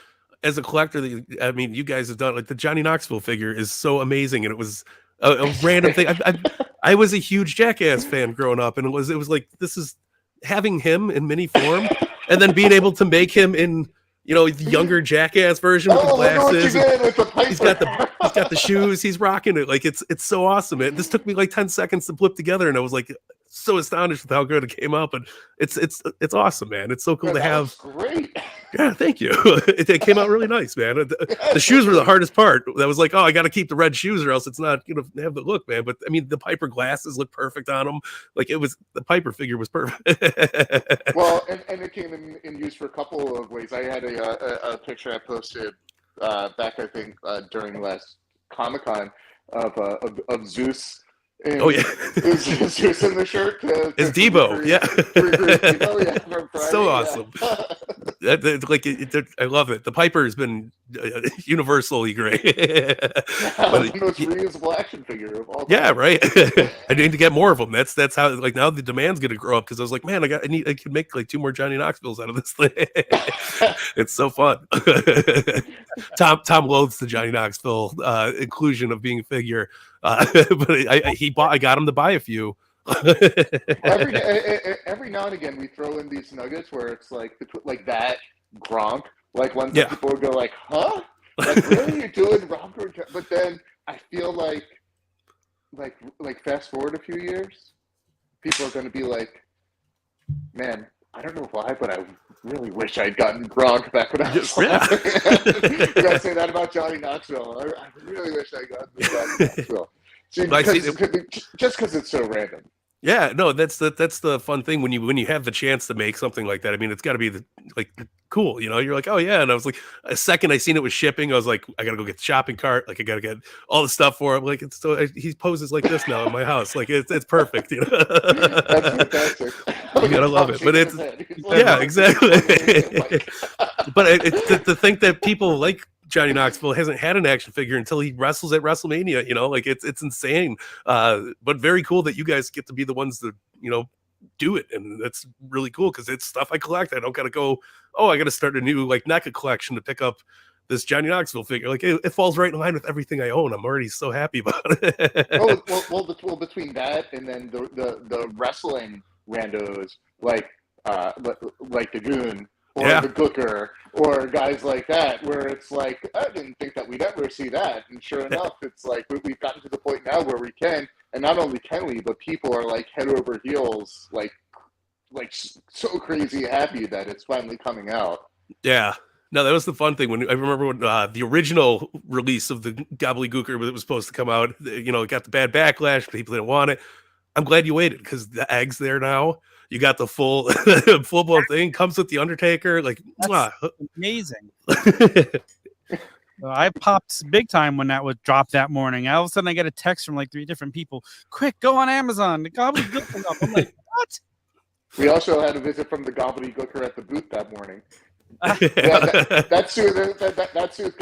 as a collector that, you guys have done. Like the Johnny Knoxville figure is so amazing, and it was a random thing. I was a huge Jackass fan growing up, and it was like, this is having him in mini form, and then being able to make him in the younger Jackass version with the glasses. He's got the shoes. He's rocking it. Like, it's so awesome. This took me like 10 seconds to flip together, and I was like so astonished with how good it came up. And it's awesome, man. It's so cool to have. Great. Yeah, thank you. It came out really nice, man. The shoes were the hardest part. That was like, I got to keep the red shoes or else it's not have the look, man. But I mean, the Piper glasses look perfect on them. Like, the Piper figure was perfect. Well, and it came in use for a couple of ways. I had a picture I posted back, I think, during last Comic-Con of Zeus. And Zeus in the shirt. It's Debo, Debo, from so awesome. I love it. The Piper has been universally great. The most reusable action figure of all time. Yeah, right. I need to get more of them. That's how. Like, now the demand's going to grow up, because I was like, man, I could make like 2 more Johnny Knoxvilles out of this thing. It's so fun. Tom loathes the Johnny Knoxville inclusion of being a figure, but I got him to buy a few. every now and again we throw in these nuggets where it's like that Gronk, like ones that people would go like, huh? Like, really, you're doing Robert? But then I feel like fast forward a few years, people are going to be like, man, I don't know why, but I really wish I'd gotten Gronk back when I was you guys say that about Johnny Knoxville. I really wish I'd gotten Johnny Knoxville. Just because it's so random. Yeah, no, that's the fun thing when you have the chance to make something like that. I mean, it's got to be cool, You're like, oh yeah, and I was like, a second I seen it was shipping, I was like, I gotta go get the shopping cart, like I gotta get all the stuff for him. Like, it's so he poses like this now in my house, like it's perfect, That's fantastic. You gotta love it, but it's exactly. But to think that people like Johnny Knoxville hasn't had an action figure until he wrestles at WrestleMania, like it's insane. But very cool that you guys get to be the ones that, do it. And that's really cool, because it's stuff I collect. I don't got to go, I got to start a new NECA collection to pick up this Johnny Knoxville figure. Like, it falls right in line with everything I own. I'm already so happy about it. well, between that and then the wrestling randos, like the Goon, or the Gooker, or guys like that, where it's like, I didn't think that we'd ever see that. And sure enough, it's like we've gotten to the point now where we can, and not only can we, but people are like head over heels, like so crazy happy that it's finally coming out. Yeah. No, that was the fun thing. I remember when the original release of the Gobbledygooker that was supposed to come out, it got the bad backlash. People didn't want it. I'm glad you waited, because the egg's there now. You got the full blown thing. Comes with the Undertaker. Like, amazing. I popped big time when that was dropped that morning. All of a sudden, I get a text from like 3 different people. Quick, go on Amazon. The Gobbledygooker up. I'm like, what? We also had a visit from the Gobbledygooker at the booth that morning. That suit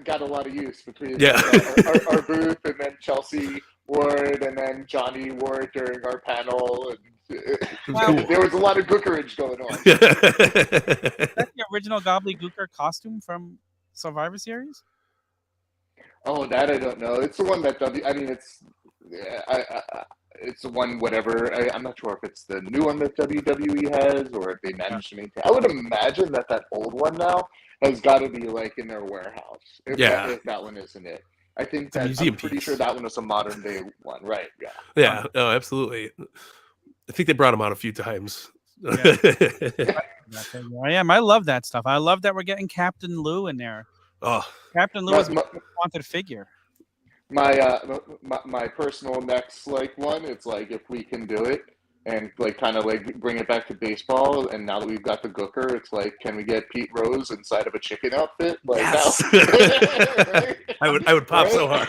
got a lot of use between our booth, and then Chelsea wore it, and then Johnny wore it during our panel. And Wow. there was a lot of gookerage going on. Is that the original Gobbledygooker costume from Survivor Series? Oh, that I don't know. It's the one that it's the one. Whatever. I'm not sure if it's the new one that WWE has, or if they managed to maintain. I would imagine that old one now has got to be like in their warehouse. If that one isn't it. I think that I'm pretty sure that one is a modern day one, right? Yeah. Yeah. Oh, absolutely. I think they brought him out a few times. Yeah. I am. I love that stuff. I love that we're getting Captain Lou in there. Oh, Captain Lou is my wanted figure. My personal next one. It's like if we can do it and like kind of like bring it back to baseball. And now that we've got the Gooker, it's like, can we get Pete Rose inside of a chicken outfit? Like, yes. Right? I would pop so hard.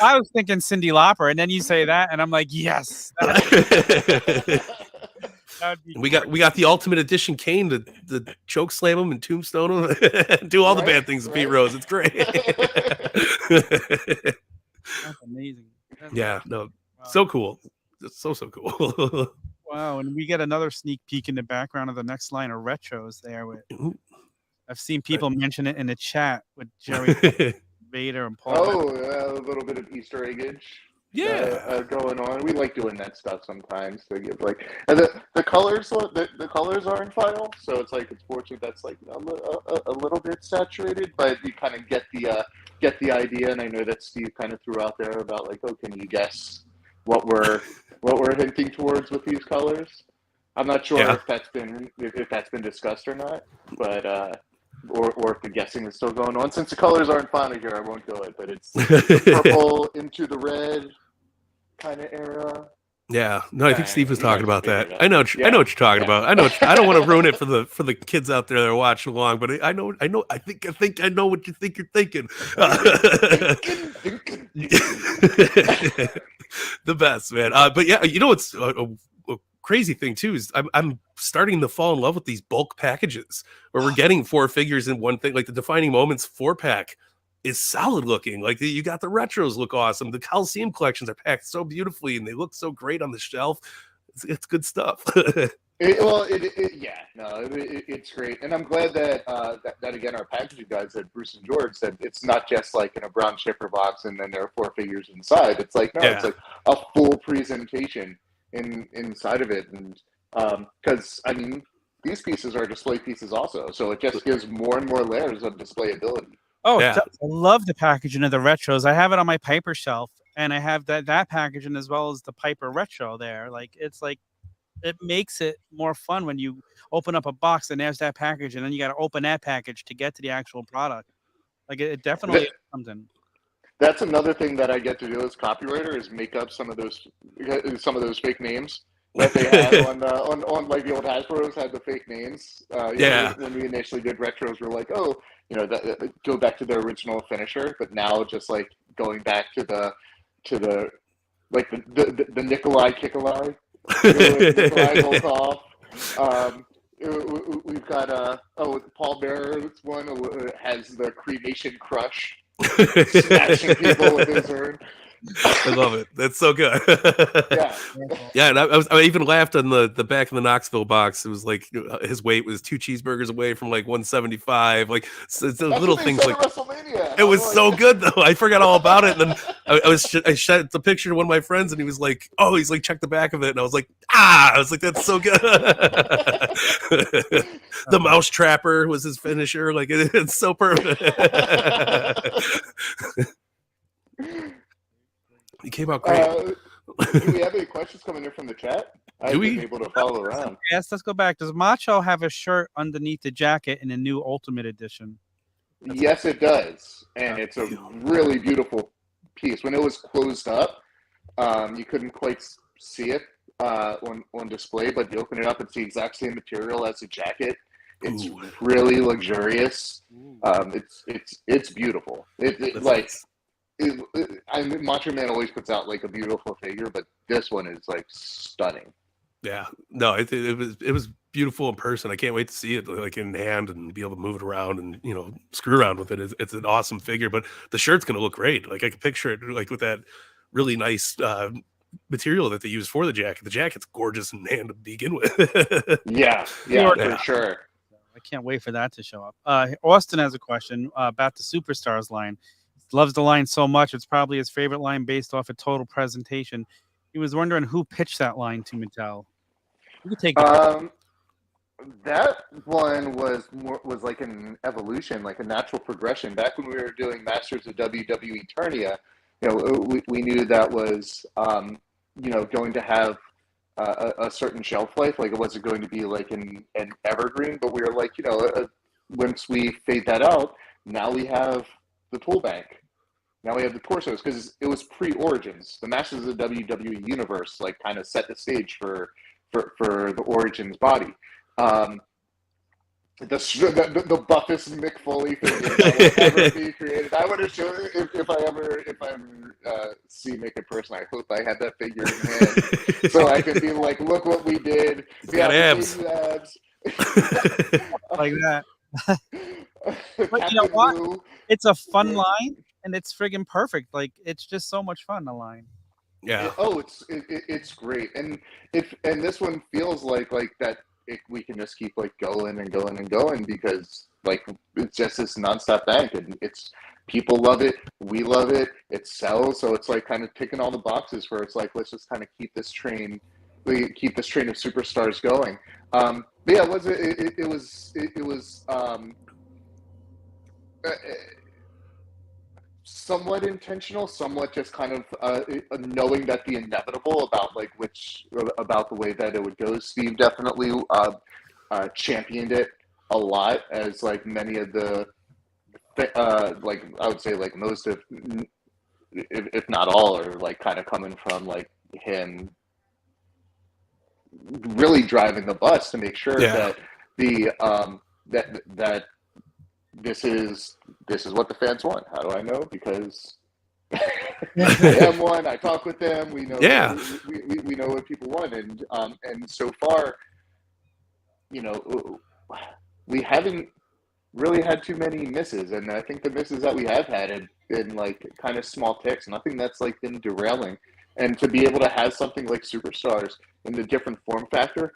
I was thinking Cyndi Lauper, and then you say that, and I'm like, yes. We got the Ultimate Edition Kane to choke slam him and tombstone him, do all the bad things to Pete Rose. It's great. That's amazing. So cool. So cool. Wow, and we get another sneak peek in the background of the next line of retros there. I've seen people mention it in the chat with Jerry Vader and Paul. Oh, yeah, a little bit of Easter eggage. Going on. We like doing that stuff sometimes. To give and the colors are in file, so it's like it's fortunate that's like a little bit saturated, but you kind of get the idea. And I know that Steve kind of threw out there about like, oh, can you guess what we're hinting towards with these colors? I'm not sure if that's been discussed or not, but or if the guessing is still going on. Since the colors aren't final here, I won't go it, but it's the purple into the red kind of era. Yeah, no, I think Steve was talking about that. I know what you're talking about. I don't want to ruin it for the kids out there that are watching along, but I think I know what you think you're thinking. The best, man. But yeah, you know what's a crazy thing too is I'm starting to fall in love with these bulk packages where we're getting 4 figures in one thing. Like the Defining Moments 4-pack is solid looking. Like you got the retros look awesome. The Coliseum collections are packed so beautifully and they look so great on the shelf. It's good stuff. It's great, and I'm glad that that again our packaging guys at Bruce and George said it's not just like in a brown shipper box and then there are 4 figures inside. It's like it's like a full presentation inside of it, and because I mean these pieces are display pieces also, so it just gives more and more layers of display ability. Oh, I love the packaging of the retros. I have it on my Piper shelf, and I have that packaging as well as the Piper retro there. Like it's like it makes it more fun when you open up a box and there's that package, and then you got to open that package to get to the actual product. Like it definitely is something. That's another thing that I get to do as copywriter is make up some of those fake names that they had on like the old Hasbro's had the fake names. When we initially did retros, we're like, oh, go back to the original finisher, but now just like going back to the like the Nikolai Kikolai, Nikolai Volkov. We've got Paul Bearer's one has the cremation crush. Smashing people with his urn. I love it. That's so good. And I even laughed on the back of the Knoxville box. It was like his weight was 2 cheeseburgers away from like 175. Like so little things like it was so good though. I forgot all about it. And then I shot the picture to one of my friends, and he was like, "Oh, he's like check the back of it." And I was like, I was like, that's so good. The mouse trapper was his finisher. Like it's so perfect. He came out great. Do we have any questions coming in from the chat? I've been able to follow around. Yes, let's go back. Does Macho have a shirt underneath the jacket in the new Ultimate Edition? Yes, it does. And it's a really beautiful piece. When it was closed up, you couldn't quite see it on display, but you open it up and see the exact same material as the jacket. It's really luxurious. It's beautiful. I mean, Macho Man always puts out like a beautiful figure, but this one is like stunning. Yeah, no, it was beautiful in person. I can't wait to see it like in hand and be able to move it around and screw around with it. It's an awesome figure, but the shirt's gonna look great. Like I can picture it like with that really nice material that they use for the jacket. The jacket's gorgeous in hand to begin with. Yeah, for sure. I can't wait for that to show up. Austin has a question about the Superstars line. He loves the line so much. It's probably his favorite line based off a total presentation. He was wondering who pitched that line to Mattel. You could take it. That one was like an evolution, like a natural progression. Back when we were doing Masters of WWE Eternia, we knew that was going to have a certain shelf life. Like it wasn't going to be like an evergreen, but we were like, once we fade that out, now we have the tool bank. Now we have the torsos, because it was pre-Origins. The Masters of the WWE Universe like kind of set the stage for the Origins body. The buffest Mick Foley figure that will ever be created. I would have shown it if I ever see Mick in person. I hope I had that figure in hand so I could be like, look what we did. He's got abs. Like that. But you know what? Blue. It's a fun line, and it's friggin' perfect. Like it's just so much fun. The line. Yeah. It's great, and this one feels like that. We can just keep like going and going and going, because like it's just this nonstop bank, and it's people love it, we love it, it sells, so it's like kind of ticking all the boxes where it's like, let's just kind of keep this train of superstars going. But yeah, it was somewhat intentional, somewhat just kind of knowing that the inevitable about the way that it would go. Steve definitely championed it a lot, as like many of the like I would say like most of, if not all, are like kind of coming from like him really driving the bus to make sure that the that this is what the fans want. How do I know? Because I am one. I talk with them. We know. Yeah. We know what people want, and so far, we haven't really had too many misses, and I think the misses that we have had been like kind of small ticks. Nothing that's like been derailing, and to be able to have something like Superstars in the different form factor.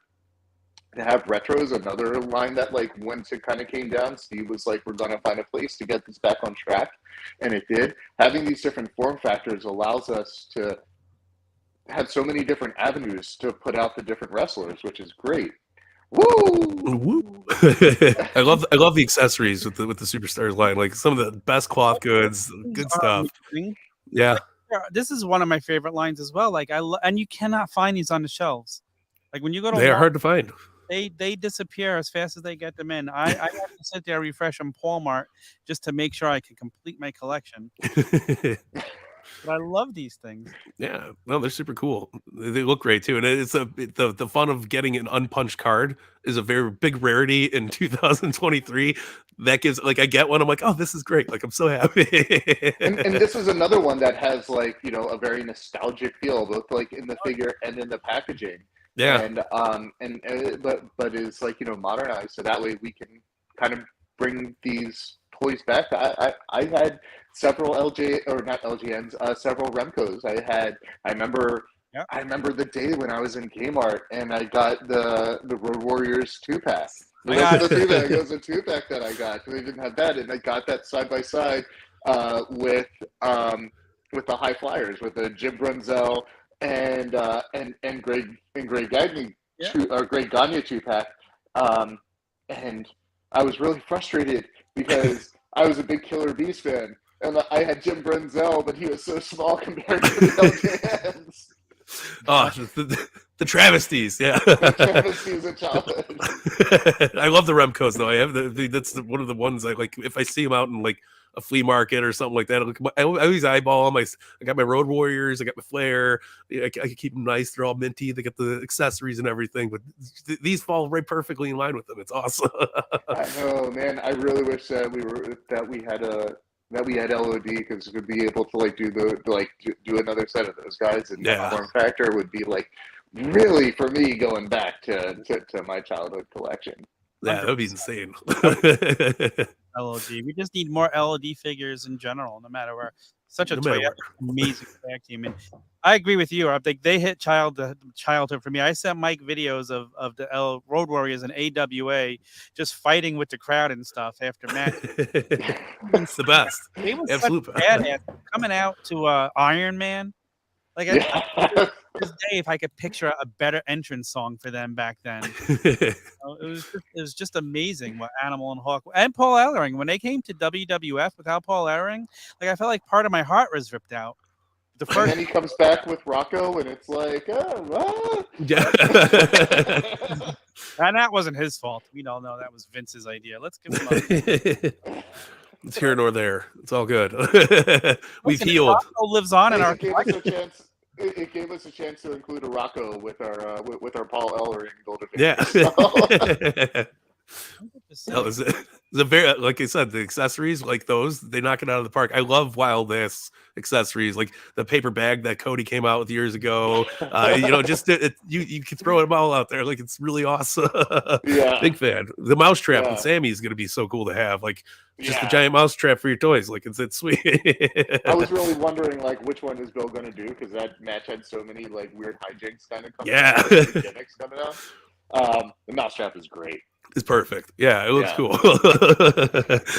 To have retros, another line that like once it kind of came down, Steve was like, we're going to find a place to get this back on track. And it did. Having these different form factors allows us to have so many different avenues to put out the different wrestlers, which is great. Woo! I love the accessories with the Superstars line, like some of the best cloth goods, good stuff. Yeah. This is one of my favorite lines as well. Like and you cannot find these on the shelves. Like when you go to they are hard to find. They disappear as fast as they get them in. I have to sit there, refresh on Walmart just to make sure I can complete my collection. But I love these things. Yeah, no, they're super cool. They look great too, and it's the fun of getting an unpunched card is a very big rarity in 2023. That gives like I get one, I'm like, oh, this is great. Like I'm so happy. and this is another one that has like a very nostalgic feel, both like in the figure and in the packaging. Yeah, but is like modernized, so that way we can kind of bring these toys back. I had several LJNs, several Remcos. I remember the day when I was in Kmart and I got the Road Warriors 2-pack. It was a 2-pack that I got. They didn't have that, and I got that side by side with the High Flyers, with the Jim Brunzell and Greg Gagne, Greg Gagne 2-pack, and I was really frustrated because I was a big Killer Bees fan, and I had Jim Brunzell, but he was so small compared to the LJNs. Oh, the travesties, yeah. The travesties of childhood. I love the Remcos though. I have that's one of the ones I like. If I see them out in like a flea market or something like that, I always eyeball them. I got my Road Warriors, I got my Flair. I can keep them nice. They're all minty. They got the accessories and everything, but these fall right perfectly in line with them. It's awesome. I know, man. I really wish that we had LOD, because we'd be able to like do another set of those guys, and form factor would be like really, for me, going back to my childhood collection. Yeah, that would be insane. LOD. We just need more LOD figures in general, no matter where. Such a No matter where. amazing tag team. And I agree with you. I think they hit childhood for me. I sent Mike videos of the Road Warriors and AWA just fighting with the crowd and stuff after match. It's the best. They were Absolute such badass coming out to Iron Man. Like I this day, if I could picture a better entrance song for them back then, it was just amazing what Animal and Hawk and Paul Ellering when they came to WWF without Paul Ellering, like I felt like part of my heart was ripped out. The first, and then he comes back with Rocco, and it's like, oh, Yeah. and that wasn't his fault. We all know that was Vince's idea. Let's give him a It's here nor there. It's all good. We've Listen, healed. Rocco lives on in our it gave us a chance. It gave us a chance to include a Rocco with our Paul Ellering golden. Yeah. So. That was it. The very, like I said, the accessories like those, they knock it out of the park. I love wild ass accessories, like the paper bag that Cody came out with years ago. Just you can throw them all out there. Like it's really awesome. Yeah, big fan. The mouse trap Yeah. and Sammy is going to be so cool to have. Like just Yeah. a giant mouse trap for your toys. Like it's sweet. I was really wondering like which one is Bill going to do because that match had so many like weird hijinks kind of coming Yeah. out, like, gimmicks coming out. The mouse trap is great. It's perfect. Yeah, it looks Yeah. cool.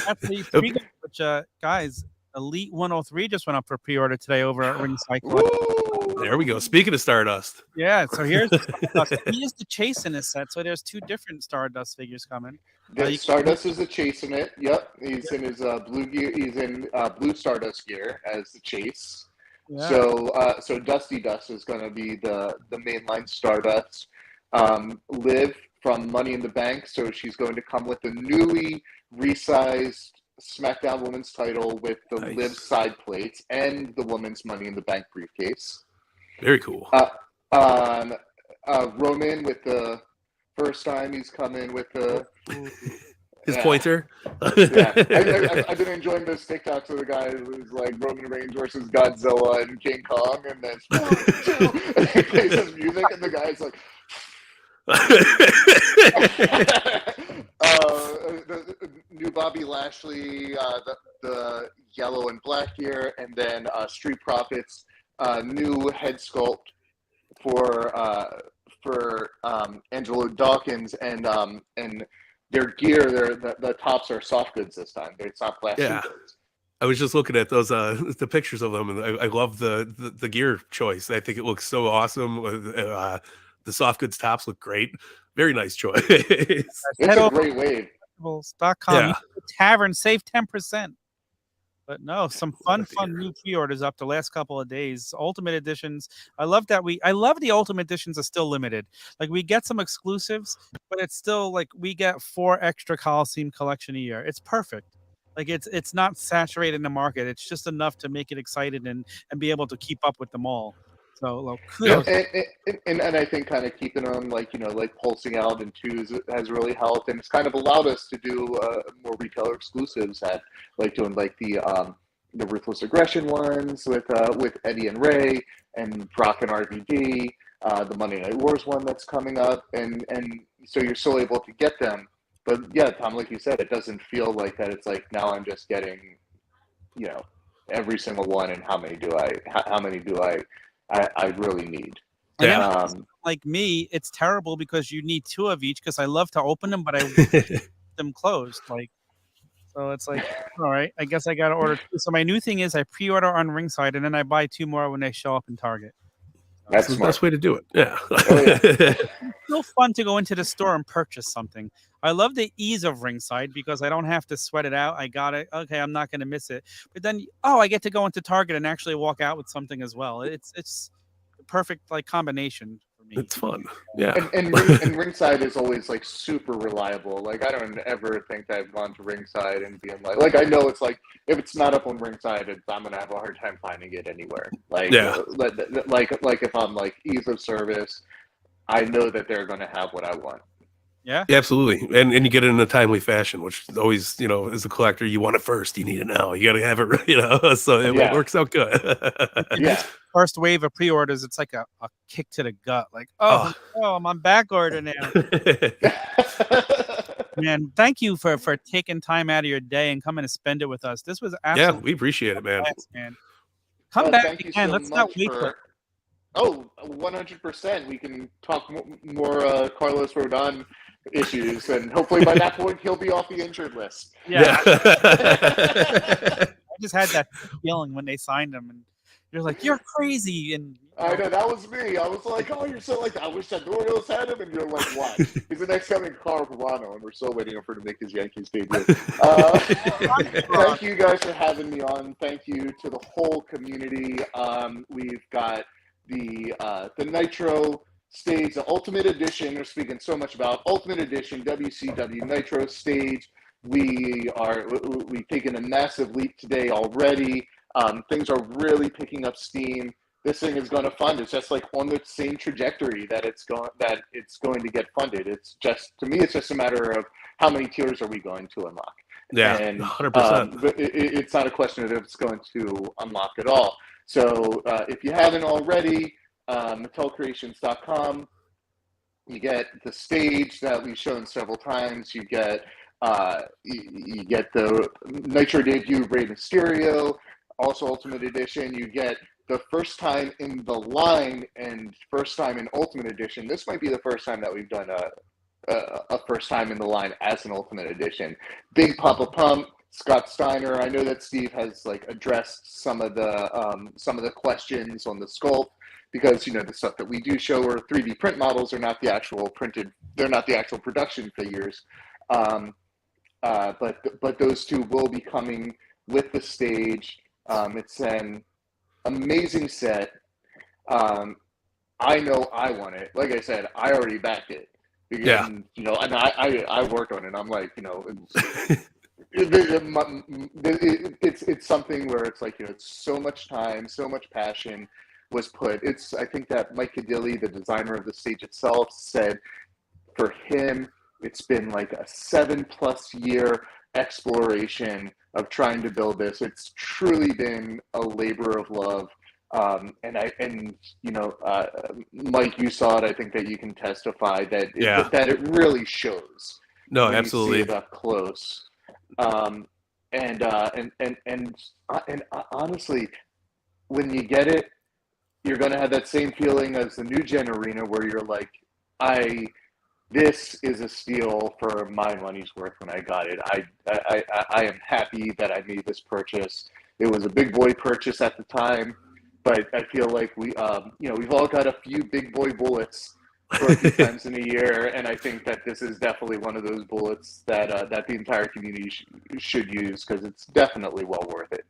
Actually, speaking of which, guys, Elite 103 just went up for pre-order today over at Ringside Collectibles. Woo! There we go. Speaking of Stardust. Yeah, so here's Stardust. He is the Chase in this set, so there's two different Stardust figures coming. The Stardust is the Chase in it. Yep, he's in his blue gear. He's in blue Stardust gear as the Chase. Yeah. So Dusty Dust is going to be the mainline Stardust. Liv from Money in the Bank, so she's going to come with the newly resized SmackDown Women's title with the Nice. Liv side plates and the Women's Money in the Bank briefcase. Very cool. Roman with the first time he's come in with the His yeah. pointer. Yeah, I've been enjoying those TikToks of the guy who's like Roman Reigns versus Godzilla and King Kong, and then and he plays his music, and the guy's like. The new Bobby Lashley, the yellow and black gear, and then Street Profits, new head sculpt for Angelo Dawkins, and their gear, the tops are soft goods this time. It's not plastic Yeah. goods. I was just looking at those the pictures of them, and I love the gear choice. I think it looks so awesome. The soft goods tops look great. Very nice choice. It's a great wave. Collectibles.com. Yeah. Tavern, save 10%. But no, some fun new pre-orders up the last couple of days. Ultimate editions. I love the Ultimate editions are still limited. Like we get some exclusives, but it's still like we get 4 extra Coliseum collection a year. It's perfect. Like it's not saturated in the market. It's just enough to make it excited and be able to keep up with them all. So well, kudos. And I think kind of keeping them like pulsing out in twos has really helped, and it's kind of allowed us to do more retailer exclusives at doing the Ruthless Aggression ones with Eddie and Ray and Brock and RVD, the Monday Night Wars one that's coming up, and so you're still able to get them. But yeah, Tom, like you said, it doesn't feel like that. It's like now I'm just getting, every single one, and how many do I really need? Yeah. Like me, it's terrible because you need 2 of each because I love to open them, but I want them closed. So it's like, all right, I guess I got to order 2. So my new thing is I pre-order on Ringside and then I buy 2 more when they show up in Target. That's the smart. best way to do it. Yeah. Oh, yeah. It's still fun to go into the store and purchase something. I love the ease of Ringside because I don't have to sweat it out. I got it. Okay, I'm not going to miss it. But then, I get to go into Target and actually walk out with something as well. It's the perfect combination for me. It's fun. Yeah. And Ringside is always super reliable. Like I don't ever think that I've gone to Ringside and being like I know it's like if it's not up on Ringside, I'm gonna have a hard time finding it anywhere. Like if I'm ease of service, I know that they're gonna have what I want. Yeah. Yeah, absolutely. And you get it in a timely fashion, which is always, as a collector, you want it first. You need it now. You got to have it, so it works out good. Yeah. First wave of pre-orders, it's like a kick to the gut. Like, oh, I'm on back order now. Man, thank you for taking time out of your day and coming to spend it with us. This was absolutely we appreciate it, man. man. Come back thank you again. so Let's not much wait for. Oh, 100%. We can talk more Carlos Rodon issues, and hopefully by that point he'll be off the injured list. Yeah. I just had that feeling when they signed him, and you're like, you're crazy. And I know, that was me. I was like, oh, you're so like, I wish that Orioles had him, and you're like, what? He's the next coming Carl Pavano, and we're still waiting for him to make his Yankees debut. Thank you guys for having me on. Thank you to the whole community. We've got the Nitro stage, the Ultimate Edition. We're speaking so much about Ultimate Edition, WCW Nitro stage. We've taken a massive leap today already. Things are really picking up steam. This thing is going to fund. It's just like on the same trajectory that it's going to get funded. It's just, to me, it's just a matter of how many tiers are we going to unlock. Yeah, and 100%. But it's not a question of if it's going to unlock at all. So if you haven't already, MattelCreations.com, you get the stage that we've shown several times. You get the Nitro debut Rey Mysterio, also Ultimate Edition. You get the first time in the line and first time in Ultimate Edition. This might be the first time that we've done a first time in the line as an Ultimate Edition. Big Papa Pump, Scott Steiner. I know that Steve has addressed some of the questions on the sculpt, because the stuff that we do show are 3D print models, are not the actual printed. They're not the actual production figures. But those two will be coming with the stage. It's an amazing set. I know I want it. Like I said, I already backed it. Yeah. And I worked on it. I'm like, it's something where it's like, it's so much time, so much passion was put. I think that Mike Cadilli, the designer of the stage itself, said for him, it's been like a 7+ year exploration of trying to build this. It's truly been a labor of love. Mike, you saw it. I think that you can testify that it really shows. No, when absolutely. You see it up close. And honestly, when you get it, you're going to have that same feeling as the new gen arena, where you're like, this is a steal for my money's worth when I got it. I am happy that I made this purchase. It was a big boy purchase at the time, but I feel like we've all got a few big boy bullets for a few times in a year, and I think that this is definitely one of those bullets that the entire community should use, because it's definitely well worth it.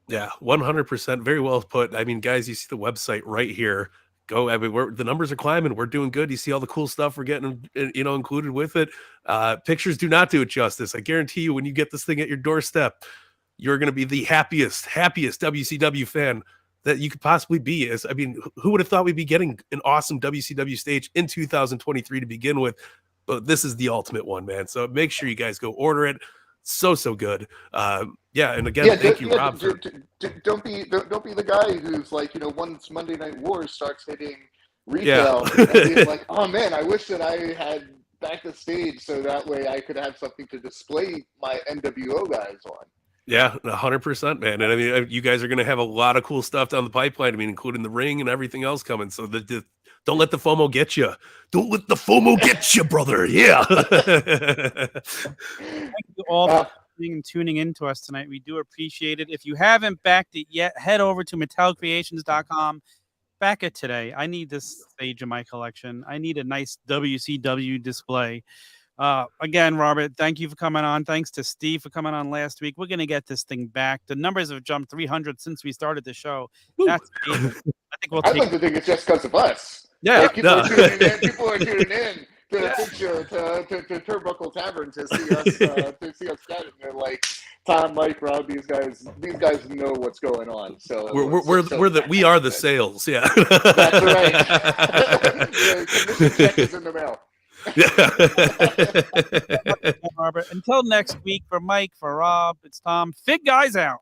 Yeah, 100%. Very well put. I mean, guys, you see the website right here. Go. I mean, the numbers are climbing. We're doing good. You see all the cool stuff we're getting, included with it. Pictures do not do it justice. I guarantee you, when you get this thing at your doorstep, you're going to be the happiest WCW fan that you could possibly be. Who would have thought we'd be getting an awesome WCW stage in 2023 to begin with? But this is the ultimate one, man. So make sure you guys go order it. So good. And again, thank you, Rob. Don't be the guy who's like, once Monday Night Wars starts hitting retail, and being like, oh man, I wish that I had back the stage so that way I could have something to display my NWO guys on. Yeah, 100%, man. And I mean, you guys are going to have a lot of cool stuff down the pipeline. I mean, including the ring and everything else coming. So don't let the FOMO get you. Don't let the FOMO get you, brother. Yeah. Thank you all for tuning in to us tonight. We do appreciate it. If you haven't backed it yet, head over to MattelCreations.com. Back it today. I need this stage in my collection. I need a nice WCW display. Again, Robert, thank you for coming on. Thanks to Steve for coming on last week. We're going to get this thing back. The numbers have jumped 300 since we started the show. That's amazing. I'd like to think it's just because of us. Yeah, like people are tuning in to the picture to Turnbuckle Tavern to see us get it. And they're like, Tom, Mike, Rob, these guys know what's going on. So we are the sales. Yeah, that's right. The commission check is in the mail. Robert. Until next week, for Mike, for Rob, it's Tom. Fig Guys out.